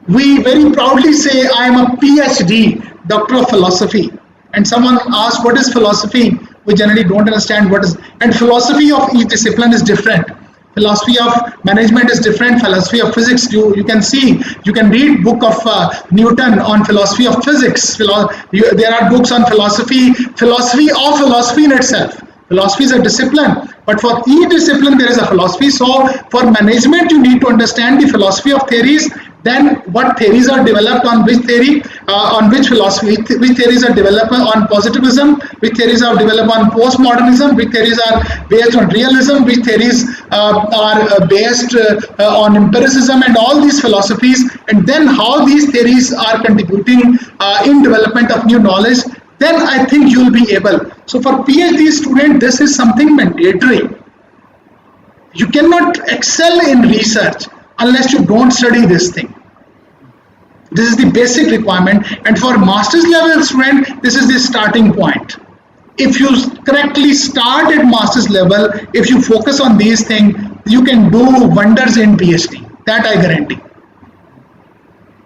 C: We very proudly say, I am a PhD, Doctor of Philosophy. And someone asks, what is philosophy? We generally don't understand what is, and philosophy of each discipline is different. Philosophy of management is different. Philosophy of physics, you can see, you can read book of Newton on philosophy of physics. There are books on philosophy of philosophy in itself. Philosophy is a discipline, but for each discipline there is a philosophy. So for management, you need to understand the philosophy of theories, then what theories are developed on which theory, on which philosophy, which theories are developed on positivism, which theories are developed on postmodernism, which theories are based on realism, which theories are based on empiricism, and all these philosophies, and then how these theories are contributing in development of new knowledge. Then I think you will be able. So for PhD student, this is something mandatory. You cannot excel in research unless you don't study this thing. This is the basic requirement. And for master's level student, this is the starting point. If you correctly start at master's level, if you focus on these things, you can do wonders in PhD. That I guarantee.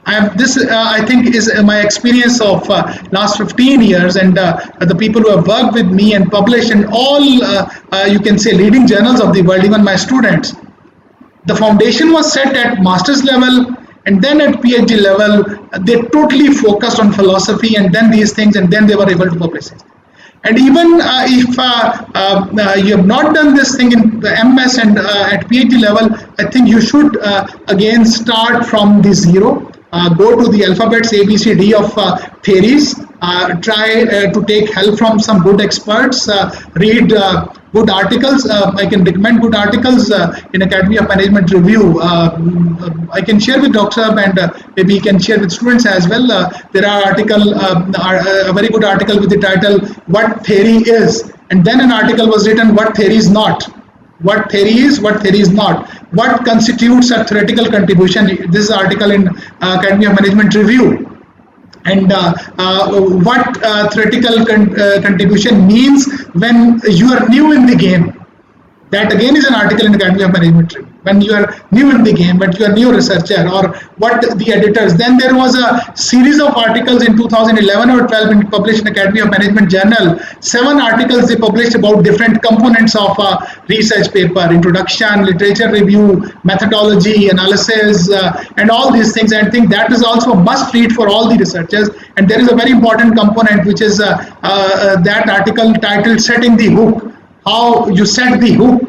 C: I think is my experience of last 15 years, and the people who have worked with me and published in all you can say leading journals of the world, even my students. The foundation was set at master's level, and then at PhD level they totally focused on philosophy and then these things, and then they were able to publish it. And even if you have not done this thing in the MS and at PhD level, I think you should again start from the zero. Go to the alphabets ABCD of theories, try to take help from some good experts, read good articles. I can recommend good articles in Academy of Management Review. I can share with Dr. and maybe he can share with students as well. There are a very good article with the title "What Theory Is," and then an article was written "What Theory Is Not." What theory is, what theory is not, what constitutes a theoretical contribution. This is an article in Academy of Management Review. And what theoretical contribution means when you are new in the game. That again is an article in Academy of Management Review. When you are new in the game, but you are new researcher, or what the editors. Then there was a series of articles in 2011 or 12 published in Academy of Management Journal. 7 articles they published about different components of a research paper: introduction, literature review, methodology, analysis, and all these things. And I think that is also a must read for all the researchers. And there is a very important component, which is that article titled "Setting the Hook." How you set the hook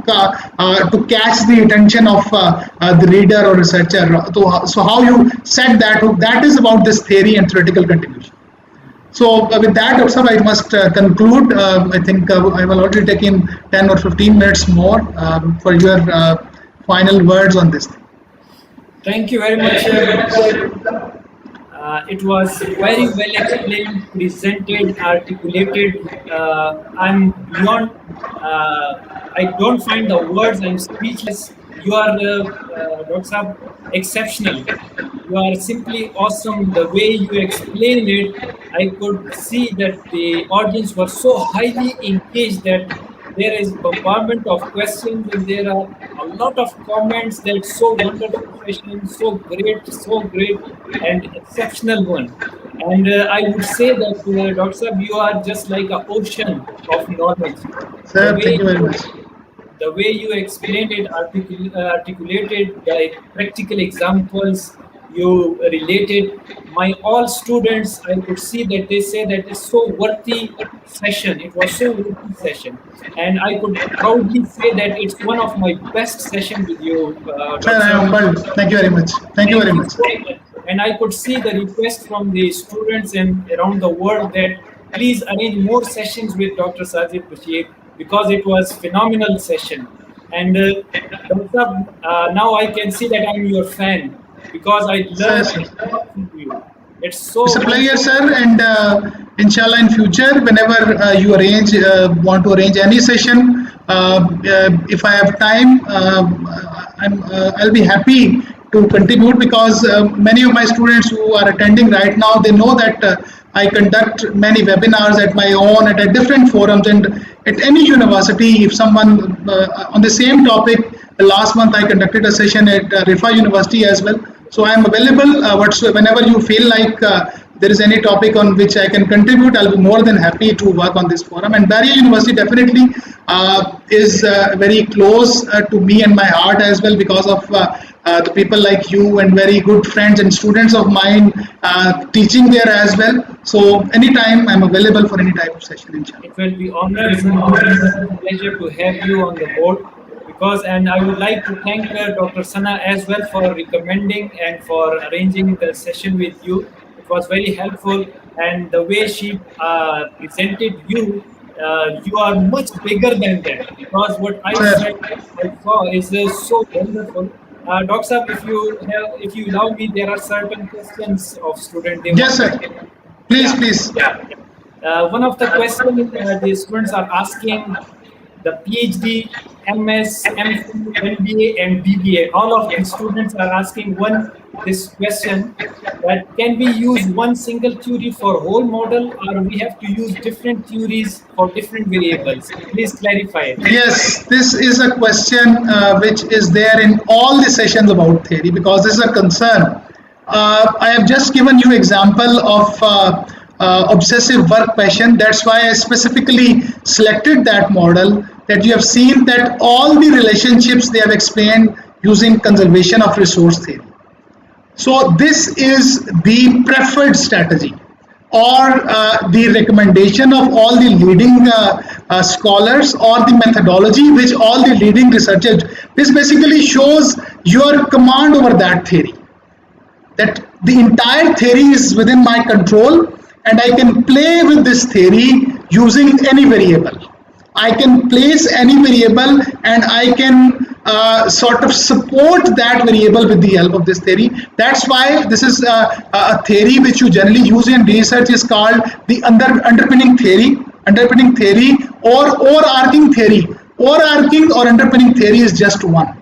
C: to catch the attention of the reader or researcher. So how you set that hook, that is about this theory and theoretical contribution. So with that, Dr. I must conclude. I think I will already take in 10 or 15 minutes more for your final words on this.
A: Thank you very much. It was very well explained, presented, articulated. I'm beyond, I don't find the words, I'm speechless. You are, Dr. Saab, exceptional. You are simply awesome. The way you explain it, I could see that the audience was so highly engaged that there is bombardment of questions and there are a lot of comments. That's so wonderful session, so great and exceptional one. And I would say that Dr. Saab, you are just like an ocean of knowledge.
C: Sir, thank you very much.
A: The way you explained it, articulated the practical examples, you related. My all students, I could see that they say that it's so worthy session. It was so worthy session, and I could proudly say that it's one of my best session with you,
C: Sir, I
A: Doctor.
C: am humbled. Thank you very much. Thank you
A: Thank
C: very
A: you
C: much.
A: so much. And I could see the request from the students and around the world that please arrange more sessions with Dr. Sajid Bashir because it was phenomenal session. And Dr. Now I can see that I'm your fan because I
C: Sir,
A: learned
C: sir.
A: a lot from you. It's
C: It's
A: so
C: a pleasure,
A: wonderful.
C: sir, and inshallah in future, whenever you want to arrange any session, if I have time, I'll be happy to contribute because many of my students who are attending right now, they know that I conduct many webinars at my own at different forums and at any university. If someone on the same topic, last month I conducted a session at Rifa University as well. So I am available whenever you feel like there is any topic on which I can contribute. I'll be more than happy to work on this forum. And Barrier University definitely is very close to me and my heart as well because of the people like you and very good friends and students of mine teaching there as well. So anytime I'm available for any type of session, inshallah.
A: It will be honored for me and such a pleasure to have you on the board because, and I would like to thank Dr. Sana as well for recommending and for arranging the session with you. It was very helpful, and the way she presented you, you are much bigger than that because what I
C: Sir,
A: said, I saw is so wonderful. Dr. Saab, if you allow me, there are certain questions of student they
C: yes,
A: want to.
C: sir. Please,
A: Yeah.
C: please.
A: One of the questions the students are asking the PhD, MS, MPhil, MBA, and BBA. All of the students are asking this question that can we use one single theory for whole model or we have to use different theories for different variables? Please clarify it.
C: Yes, this is a question which is there in all the sessions about theory because this is a concern. I have just given you example of obsessive work passion. That's why I specifically selected that model. That you have seen that all the relationships they have explained using conservation of resource theory. So this is the preferred strategy or the recommendation of all the leading scholars or the methodology which all the leading researchers. This basically shows your command over that theory, that the entire theory is within my control and I can play with this theory using any variable. I can place any variable and I can sort of support that variable with the help of this theory. That's why this is a theory which you generally use in research is called the underpinning theory or overarching theory. Overarching or underpinning theory is just one.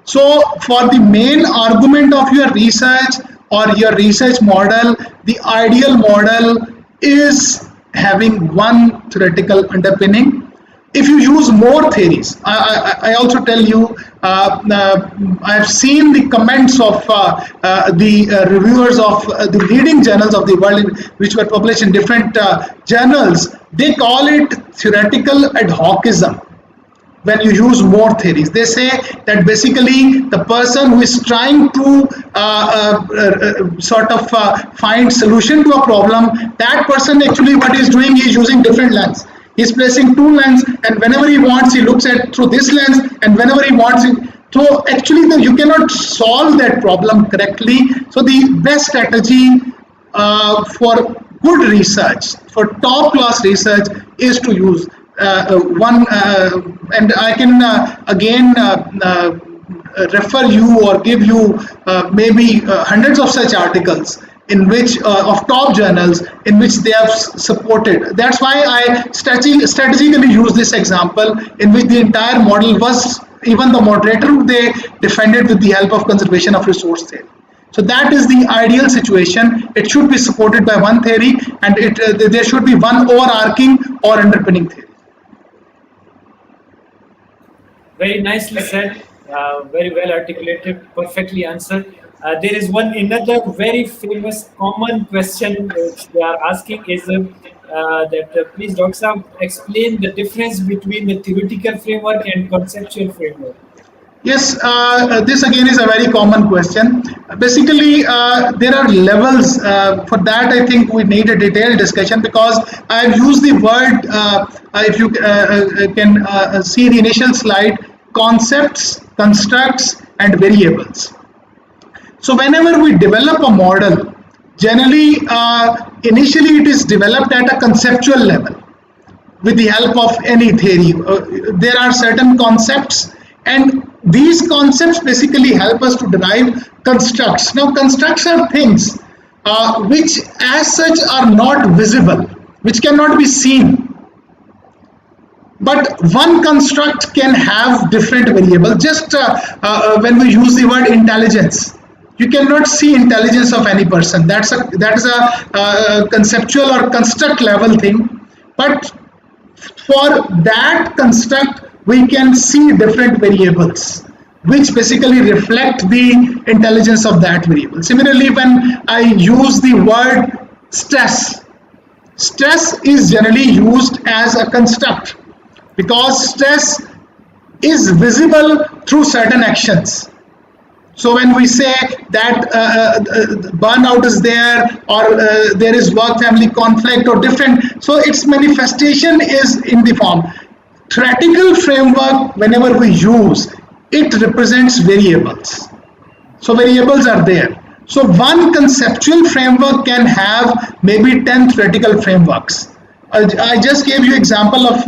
C: So for the main argument of your research or your research model, the ideal model is having one theoretical underpinning. If you use more theories, I also tell you, I have seen the comments of the reviewers of the leading journals of the world, which were published in different journals. They call it theoretical ad hocism when you use more theories. They say that basically the person who is trying to find solution to a problem, that person actually what he's doing, he's using different lens. He's placing two lens, and whenever he wants, he looks at through this lens, and whenever he wants, so actually you cannot solve that problem correctly. So the best strategy for good research, for top class research, is to use one, and I can again refer you or give you maybe hundreds of such articles in which of top journals in which they have supported. That's why I strategically use this example in which the entire model was, even the moderator, they defended with the help of conservation of resource theory. So that is the ideal situation. It should be supported by one theory, and there should be one overarching or underpinning theory.
A: Very nicely said, very well articulated, perfectly answered. There is one another very famous common question which they are asking is that please, Dr. Saab, explain the difference between the theoretical framework and conceptual framework.
C: Yes, this again is a very common question. Basically, there are levels. For that, I think we need a detailed discussion because I have used the word, if you can see the initial slide, concepts, constructs, and variables. So, whenever we develop a model, generally, initially it is developed at a conceptual level with the help of any theory. There are certain concepts, and these concepts basically help us to derive constructs. Now, constructs are things which, as such, are not visible, which cannot be seen. But one construct can have different variables. Just when we use the word intelligence, you cannot see intelligence of any person. That is a conceptual or construct level thing. But for that construct we can see different variables which basically reflect the intelligence of that variable. Similarly, when I use the word stress, stress is generally used as a construct because stress is visible through certain actions. So when we say that burnout is there, or there is work-family conflict or different, so its manifestation is in the form. Theoretical framework, whenever we use, it represents variables. So variables are there. So one conceptual framework can have maybe 10 theoretical frameworks. I just gave you example of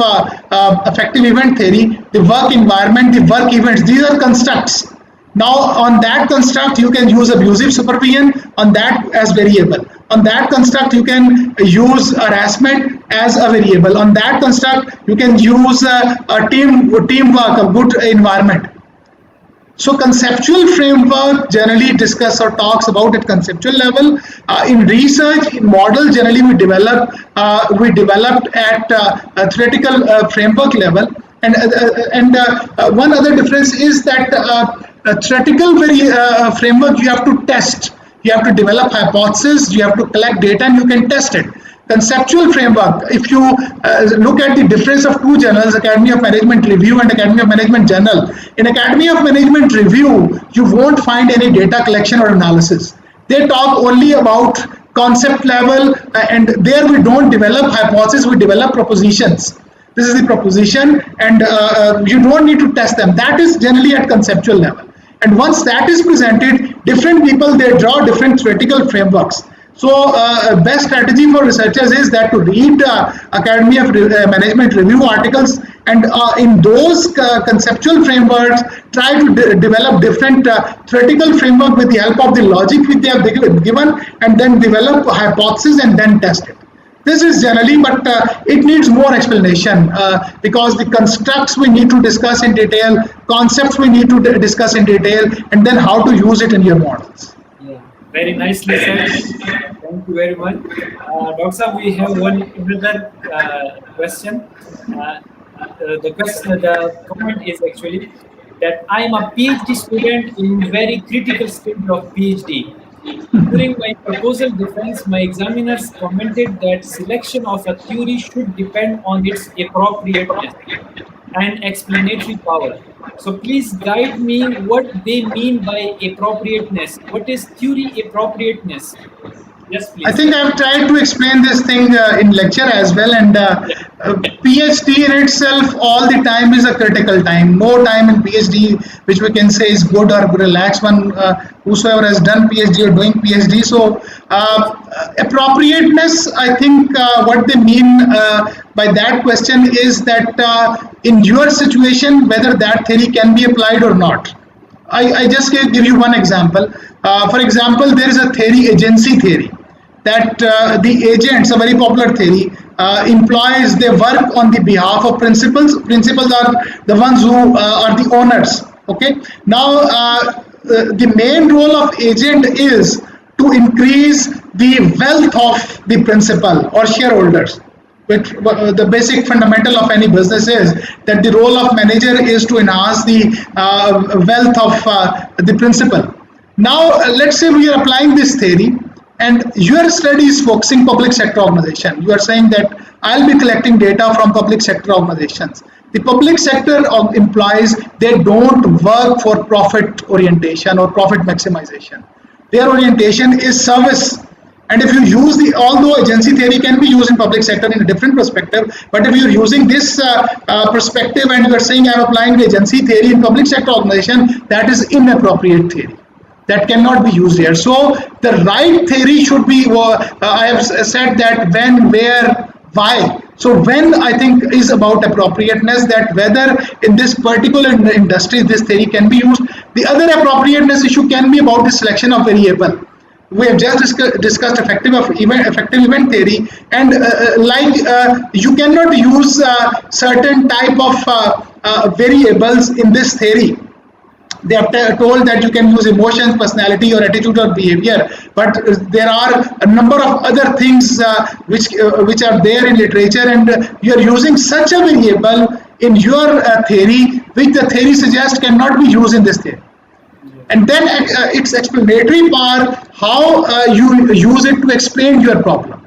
C: effective event theory, the work environment, the work events. These are constructs. Now, on that construct, you can use abusive supervision on that as variable. On that construct, you can use harassment as a variable. On that construct, you can use a teamwork, a good environment. So conceptual framework generally discuss or talks about at conceptual level. In research, in model, generally we developed at a theoretical framework level. And one other difference is that a theoretical framework you have to test. You have to develop hypotheses. You have to collect data, and you can test it. Conceptual framework, if you look at the difference of two journals, Academy of Management Review and Academy of Management Journal. In Academy of Management Review, you won't find any data collection or analysis. They talk only about concept level, and there we don't develop hypotheses, we develop propositions. This is the proposition, and you don't need to test them. That is generally at conceptual level. And once that is presented, different people, they draw different theoretical frameworks. So best strategy for researchers is that to read Academy of Management Review articles, and in those conceptual frameworks, try to develop different theoretical framework with the help of the logic which they have given, and then develop hypothesis and then test it. This is generally, but it needs more explanation because the constructs we need to discuss in detail, concepts we need to discuss in detail, and then how to use it in your models.
A: Yeah, very nicely said. Thank you very much. Doctor, we have one another question. The comment is actually that I am a PhD student in very critical stage of PhD. During my proposal defense, my examiners commented that selection of a theory should depend on its appropriateness and explanatory power. So please guide me what they mean by appropriateness. What is theory appropriateness? Yes,
C: I
A: please.
C: think I've tried to explain this thing in lecture as well, and PhD in itself all the time is a critical time. No time in PhD which we can say is good or relaxed. One whosoever has done PhD or doing PhD. So appropriateness, I think what they mean by that question is that in your situation whether that theory can be applied or not. I just give you one example. For example, there is a theory, agency theory, that the agents, a very popular theory, employees, they work on the behalf of principals. Principals are the ones who are the owners. Okay. Now, the main role of agent is to increase the wealth of the principal or shareholders. Which the basic fundamental of any business is that the role of manager is to enhance the wealth of the principal. Now, let's say we are applying this theory, and your study is focusing public sector organization. You are saying that I'll be collecting data from public sector organizations. The public sector of employees, they don't work for profit orientation or profit maximization. Their orientation is service. And if you use although agency theory can be used in public sector in a different perspective, but if you're using this perspective and you're saying I'm applying the agency theory in public sector organization, that is inappropriate theory. That cannot be used here. So the right theory should be, I have said that when, where, why. So when, I think, is about appropriateness, that whether in this particular industry this theory can be used. The other appropriateness issue can be about the selection of variable. We have just discussed effective event theory, and you cannot use certain type of variables in this theory. They have told that you can use emotions, personality, or attitude or behavior, but there are a number of other things which are there in literature, and you are using such a variable in your theory which the theory suggests cannot be used in this theory. And then its explanatory power, how you use it to explain your problem.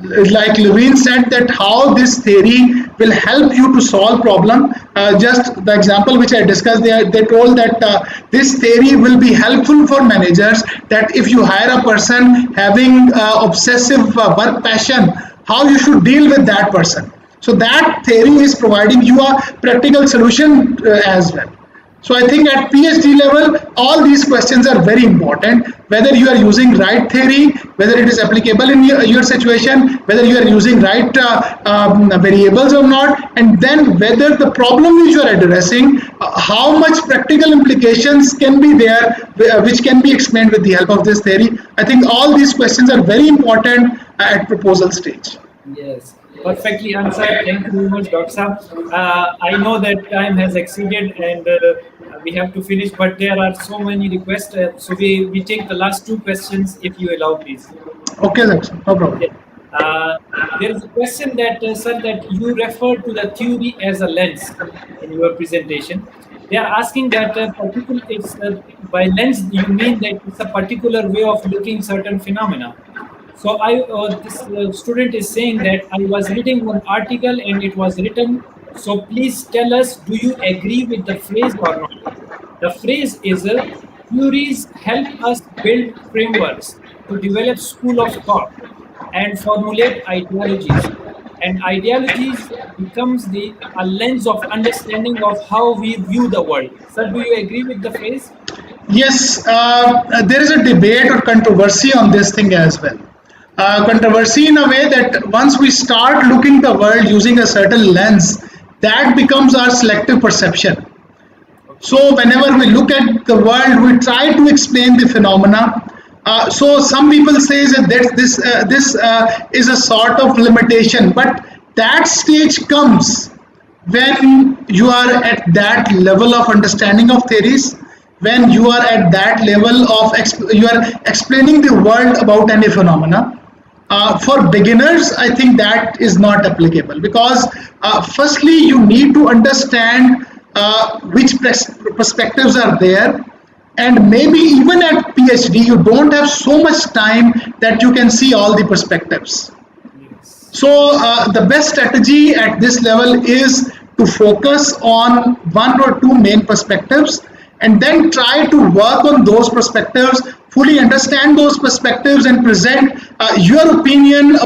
C: Like Levine said, that how this theory will help you to solve problem. Just the example which I discussed, they told that this theory will be helpful for managers, that if you hire a person having obsessive work passion, how you should deal with that person. So that theory is providing you a practical solution as well. So I think at PhD level, all these questions are very important, whether you are using right theory, whether it is applicable in your situation, whether you are using right variables or not, and then whether the problem which you are addressing, how much practical implications can be there, which can be explained with the help of this theory. I think all these questions are very important at proposal stage.
A: Yes, perfectly answered. Thank you very much, Dr. Saab. I know that time has exceeded and we have to finish, but there are so many requests. So we take the last two questions, if you allow, please.
C: Okay, that's no problem.
A: Yeah. There is a question that, sir, that you refer to the theory as a lens in your presentation. They are asking that by lens, you mean that it's a particular way of looking certain phenomena. So this student is saying that I was reading one article and it was written, so please tell us, do you agree with the phrase or not? The phrase is, theories help us build frameworks to develop school of thought and formulate ideologies. And ideologies becomes a lens of understanding of how we view the world. Sir, do you agree with the phrase?
C: Yes, there is a debate or controversy on this thing as well. Controversy in a way that once we start looking the world using a certain lens, that becomes our selective perception. So whenever we look at the world, we try to explain the phenomena. So some people say that this is a sort of limitation, but that stage comes when you are at that level of understanding of theories, when you are at that level of you are explaining the world about any phenomena. For beginners, I think that is not applicable, because firstly you need to understand which perspectives are there, and maybe even at PhD you don't have so much time that you can see all the perspectives.
A: Yes.
C: So the best strategy at this level is to focus on one or two main perspectives, and then try to work on those perspectives, fully understand those perspectives, and present your opinion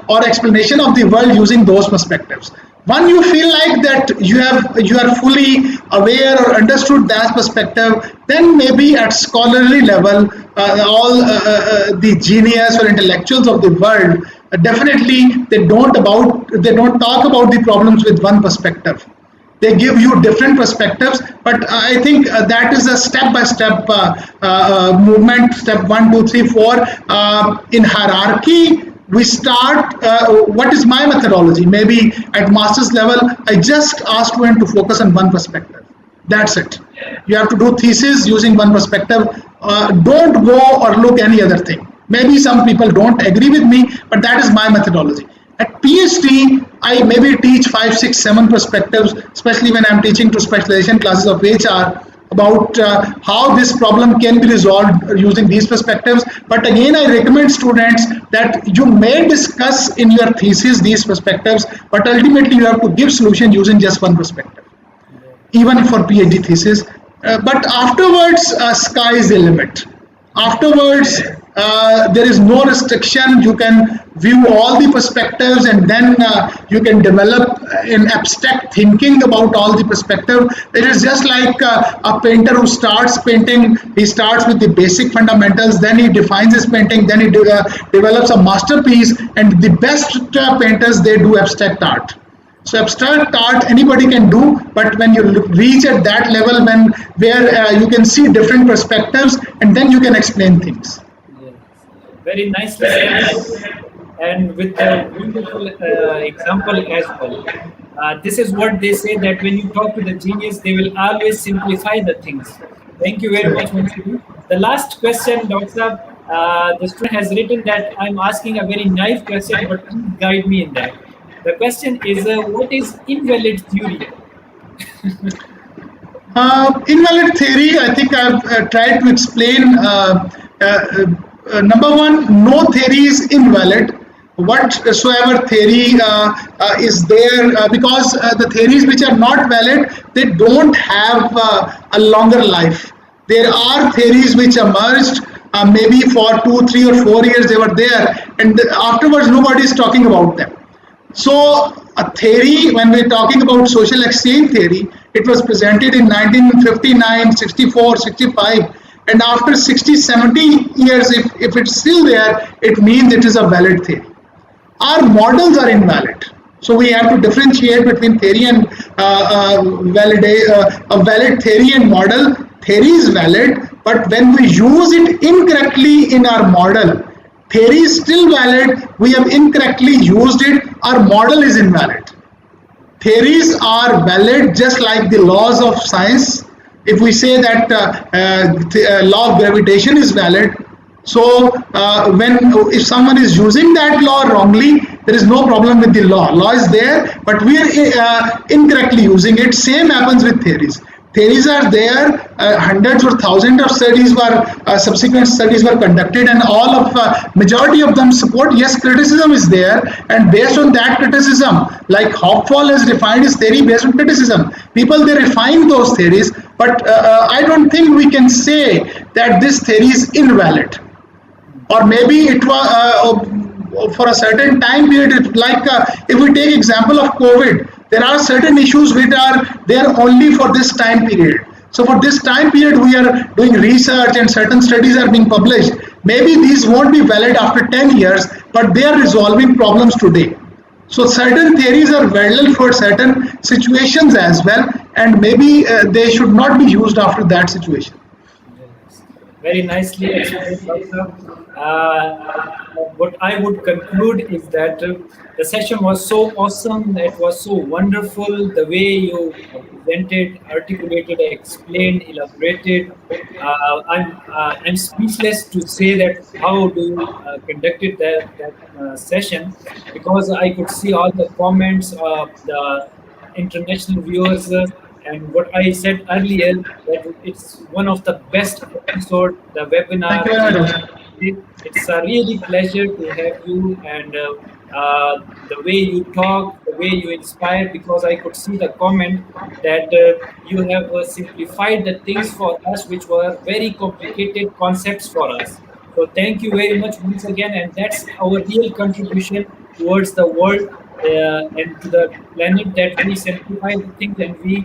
C: or explanation of the world using those perspectives. When you feel like that you are fully aware or understood that perspective, then maybe at scholarly level, all the genius or intellectuals of the world, definitely they don't talk about the problems with one perspective. They give you different perspectives, but I think that is a step-by-step movement. Step 1, 2, 3, 4. In hierarchy, we start. What is my methodology? Maybe at master's level, I just ask students to focus on one perspective. That's it. You have to do thesis using one perspective. Don't go or look any other thing. Maybe some people don't agree with me, but that is my methodology. At PhD, I maybe teach 5, 6, 7 perspectives, especially when I'm teaching to specialization classes of HR about how this problem can be resolved using these perspectives. But again, I recommend students that you may discuss in your thesis these perspectives, but ultimately you have to give solution using just one perspective, even for PhD thesis. But afterwards, sky is the limit. Afterwards, there is no restriction. You can view all the perspectives, and then you can develop an abstract thinking about all the perspective. It is just like a painter who starts painting. He starts with the basic fundamentals, then he defines his painting, then he develops a masterpiece. And the best painters, they do abstract art. So abstract art anybody can do, but when you reach at that level, when where you can see different perspectives, and then you can explain things.
A: Yes. Very nicely said, and with a wonderful example as well. This is what they say, that when you talk to the genius, they will always simplify the things. Thank you very much once again. The last question, Dr. Saab, the student has written that I'm asking a very naive question, but please guide me in that. The question is, what is invalid theory?
C: Invalid theory, I think I've tried to explain. Number one, no theory is invalid. Whatsoever theory is there, because the theories which are not valid, they don't have a longer life. There are theories which emerged maybe for 2, 3, or 4 years they were there, and afterwards nobody is talking about them. So a theory, when we're talking about social exchange theory, it was presented in 1959, 64, 65, and after 60, 70 years, if it's still there, it means it is a valid theory. Our models are invalid. So we have to differentiate between theory and a valid theory and model. Theory is valid, but when we use it incorrectly in our model, theory is still valid, we have incorrectly used it, our model is invalid. Theories are valid just like the laws of science. If we say that law of gravitation is valid, so when if someone is using that law wrongly, there is no problem with the law. Law is there, but we are incorrectly using it. Same happens with theories. Theories are there, hundreds or thousands of studies were, subsequent studies were conducted, and all of, majority of them support, yes, criticism is there, and based on that criticism, like Hopfall has defined his theory based on criticism. People, they refine those theories, but I don't think we can say that this theory is invalid. Or maybe it was for a certain time period, like if we take example of COVID, there are certain issues which are there only for this time period. So for this time period, we are doing research and certain studies are being published. Maybe these won't be valid after 10 years, but they are resolving problems today. So certain theories are valid for certain situations as well, and maybe they should not be used after that situation.
A: Yes. Very nicely explained, Doctor. What I would conclude is that the session was so awesome. It was so wonderful. The way you presented, articulated, explained, elaborated. I'm speechless to say that how do you conducted that session, because I could see all the comments of the international viewers. And what I said earlier, that it's one of the best episode, the
C: Thank
A: webinar.
C: you very much.
A: It's a really pleasure to have you, and the way you talk, the way you inspire, because I could see the comment that you have simplified the things for us, which were very complicated concepts for us. So thank you very much once again, and that's our real contribution towards the world and to the planet, that we simplify the things and we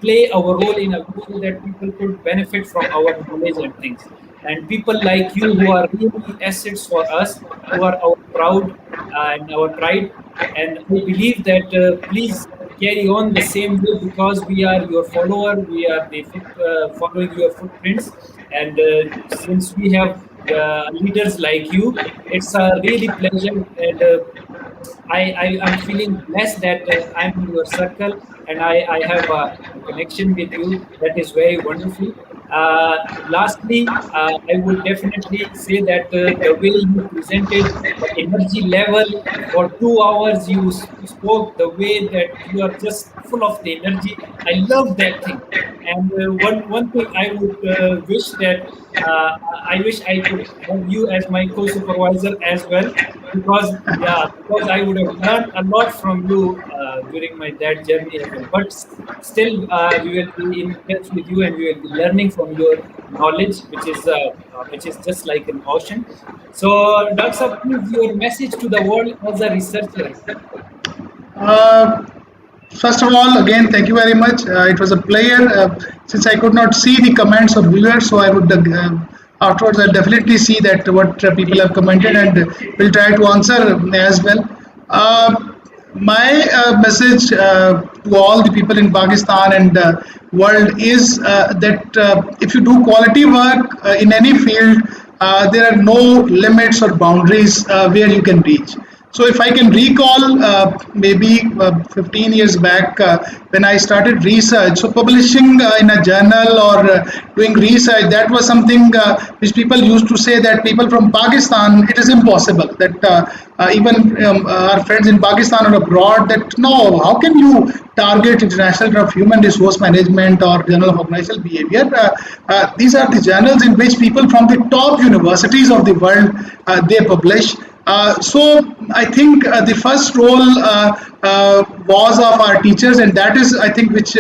A: play our role in a way so that people could benefit from our knowledge and things. And people like you who are really assets for us, who are our proud and our pride. And we believe that please carry on the same way, because we are your follower, we are following your footprints. And since we have leaders like you, it's a really pleasure. And I'm feeling blessed that I'm in your circle, and I have a connection with you that is very wonderful. Uh, Lastly, I would definitely say that the way you presented the energy level for 2 hours, you spoke the way that you are just full of the energy. I love that thing. And one thing I would wish that uh, I wish I could have you as my co-supervisor as well, because yeah, because I would have learned a lot from you during my that journey as well. But still, we will be in touch with you, and we will be learning from your knowledge, which is just like an ocean. So, Dr. Saab, please, your message to the world as a researcher.
C: Uh, First of all, again, thank you very much. It was a pleasure. Since I could not see the comments of viewers, so I would afterwards I'll definitely see that what people have commented and will try to answer as well. My message to all the people in Pakistan and world is that if you do quality work in any field, there are no limits or boundaries where you can reach. So if I can recall, maybe 15 years back, when I started research, so publishing in a journal or doing research, that was something which people used to say that people from Pakistan, it is impossible. That even our friends in Pakistan or abroad, that no, how can you target International Journal of Human Resource Management or Journal of Organizational Behavior? These are the journals in which people from the top universities of the world they publish. So I think the first role was of our teachers, and that is I think which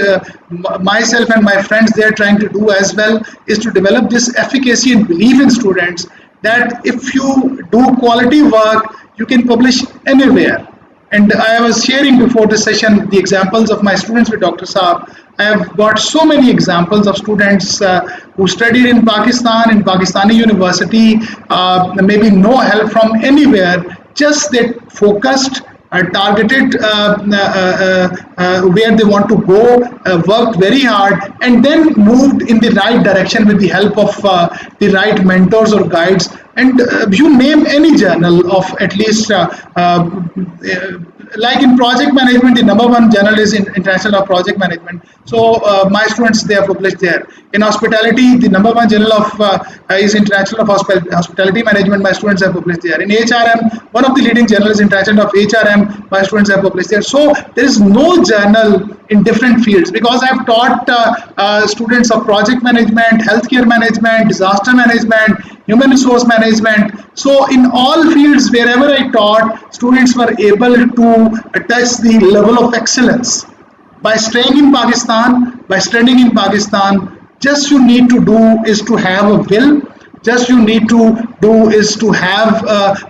C: myself and my friends they are trying to do as well, is to develop this efficacy and belief in students that if you do quality work, you can publish anywhere. And I was sharing before the session the examples of my students with Dr. Saab. I have got so many examples of students who studied in Pakistan, in Pakistani university, maybe no help from anywhere, just they focused, targeted where they want to go, worked very hard, and then moved in the right direction with the help of the right mentors or guides. And you name any journal of at least like in project management, the number one journal is in International of Project Management. So my students they are published there. In hospitality, the number one journal of is International of Hospitality Management. My students are published there. In HRM, one of the leading journals, International of HRM. My students are published there. So there is no journal in different fields, because I've taught students of project management, healthcare management, disaster management, human resource management. So in all fields, wherever I taught, students were able to touch the level of excellence. By staying in Pakistan, by studying in Pakistan, just you need to do is to have a will. Just you need to do is to have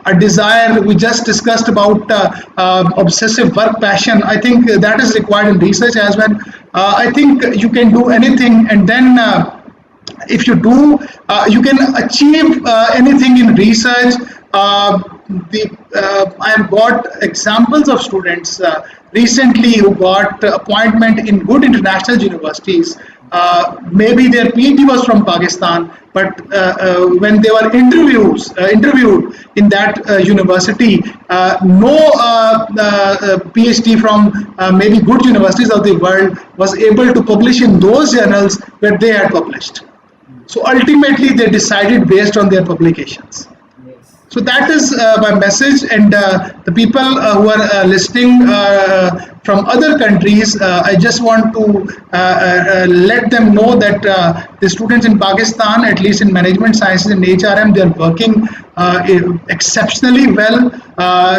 C: a desire. We just discussed about obsessive work passion. I think that is required in research as well. I think you can do anything, and then if you do, you can achieve anything in research. I have got examples of students recently who got appointment in good international universities. Maybe their PhD was from Pakistan, but when they were interviewed in that university, no PhD from maybe good universities of the world was able to publish in those journals where they had published. So ultimately, they decided based on their publications.
A: Yes.
C: So that is my message, and the people who are listening from other countries, I just want to let them know that the students in Pakistan, at least in management sciences and HRM, they are working exceptionally well.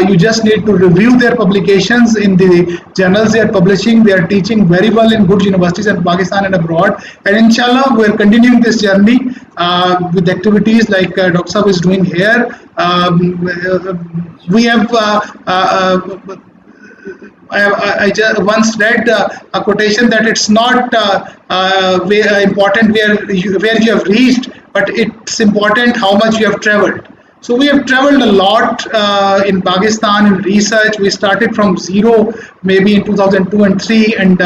C: You just need to review their publications in the journals they are publishing. They are teaching very well in good universities in Pakistan and abroad. And inshallah, we are continuing this journey with activities like Dr. Saab is doing here. We have I just once read a quotation that it's not important where you have reached, but it's important how much you have traveled. So we have traveled a lot in Pakistan in research. We started from zero maybe in 2002 and 3, and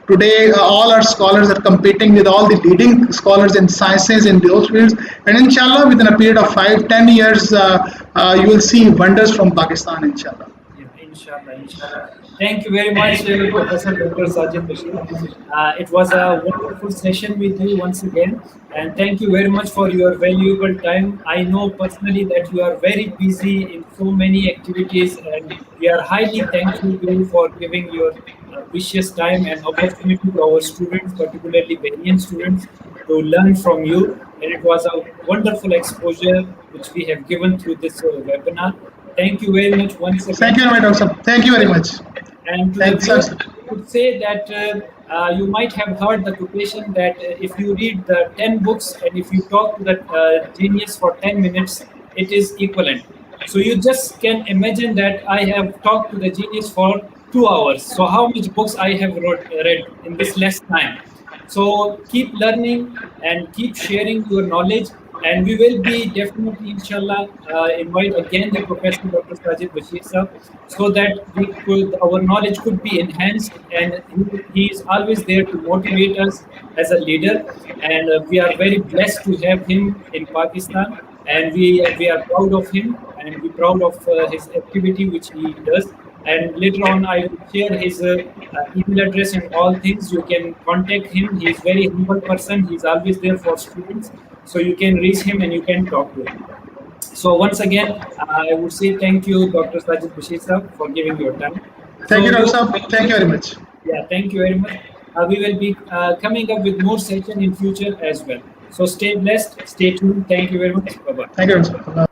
C: today all our scholars are competing with all the leading scholars in sciences in those fields. And inshallah, within a period of 5-10 years, you will see wonders from Pakistan, inshallah.
A: Yeah, inshallah. Inshallah. Thank you very much, Professor Dr. Sajid Bashir. It was a wonderful session with you once again, and thank you very much for your valuable time. I know personally that you are very busy in so many activities, and we are highly thankful to you for giving your precious time and opportunity to our students, particularly Bahrain students, to learn from you. And it was a wonderful exposure which we have given through this webinar. Thank you very much once
C: Thank
A: again.
C: you very much, Dr. Thank you very much.
A: And to the
C: Thanks,
A: viewers,
C: sir.
A: I would say that you might have heard the quotation that if you read the 10 books and if you talk to the genius for 10 minutes, it is equivalent. So you just can imagine that I have talked to the genius for 2 hours. So how much books I have read in this less time? So keep learning and keep sharing your knowledge. And we will be definitely, inshallah, invite again the Professor Dr. Sajid Bashir sir, so that our knowledge could be enhanced. And he is always there to motivate us as a leader. And we are very blessed to have him in Pakistan. And we are proud of him and we proud of his activity which he does. And later on, I will share his email address and all things. You can contact him. He is very humble person. He's always there for students, so you can reach him and you can talk to him. So once again, I would say thank you, Dr. Sajid Bashir sir, for giving your time.
C: Thank
A: So
C: you, Dr.
A: you,
C: Saab. Thank you very much.
A: yeah, thank you very much. We will be coming up with more session in future as well. So stay blessed, stay tuned. Thank you very much. Bye bye.
C: Thank you, Dr. Saab.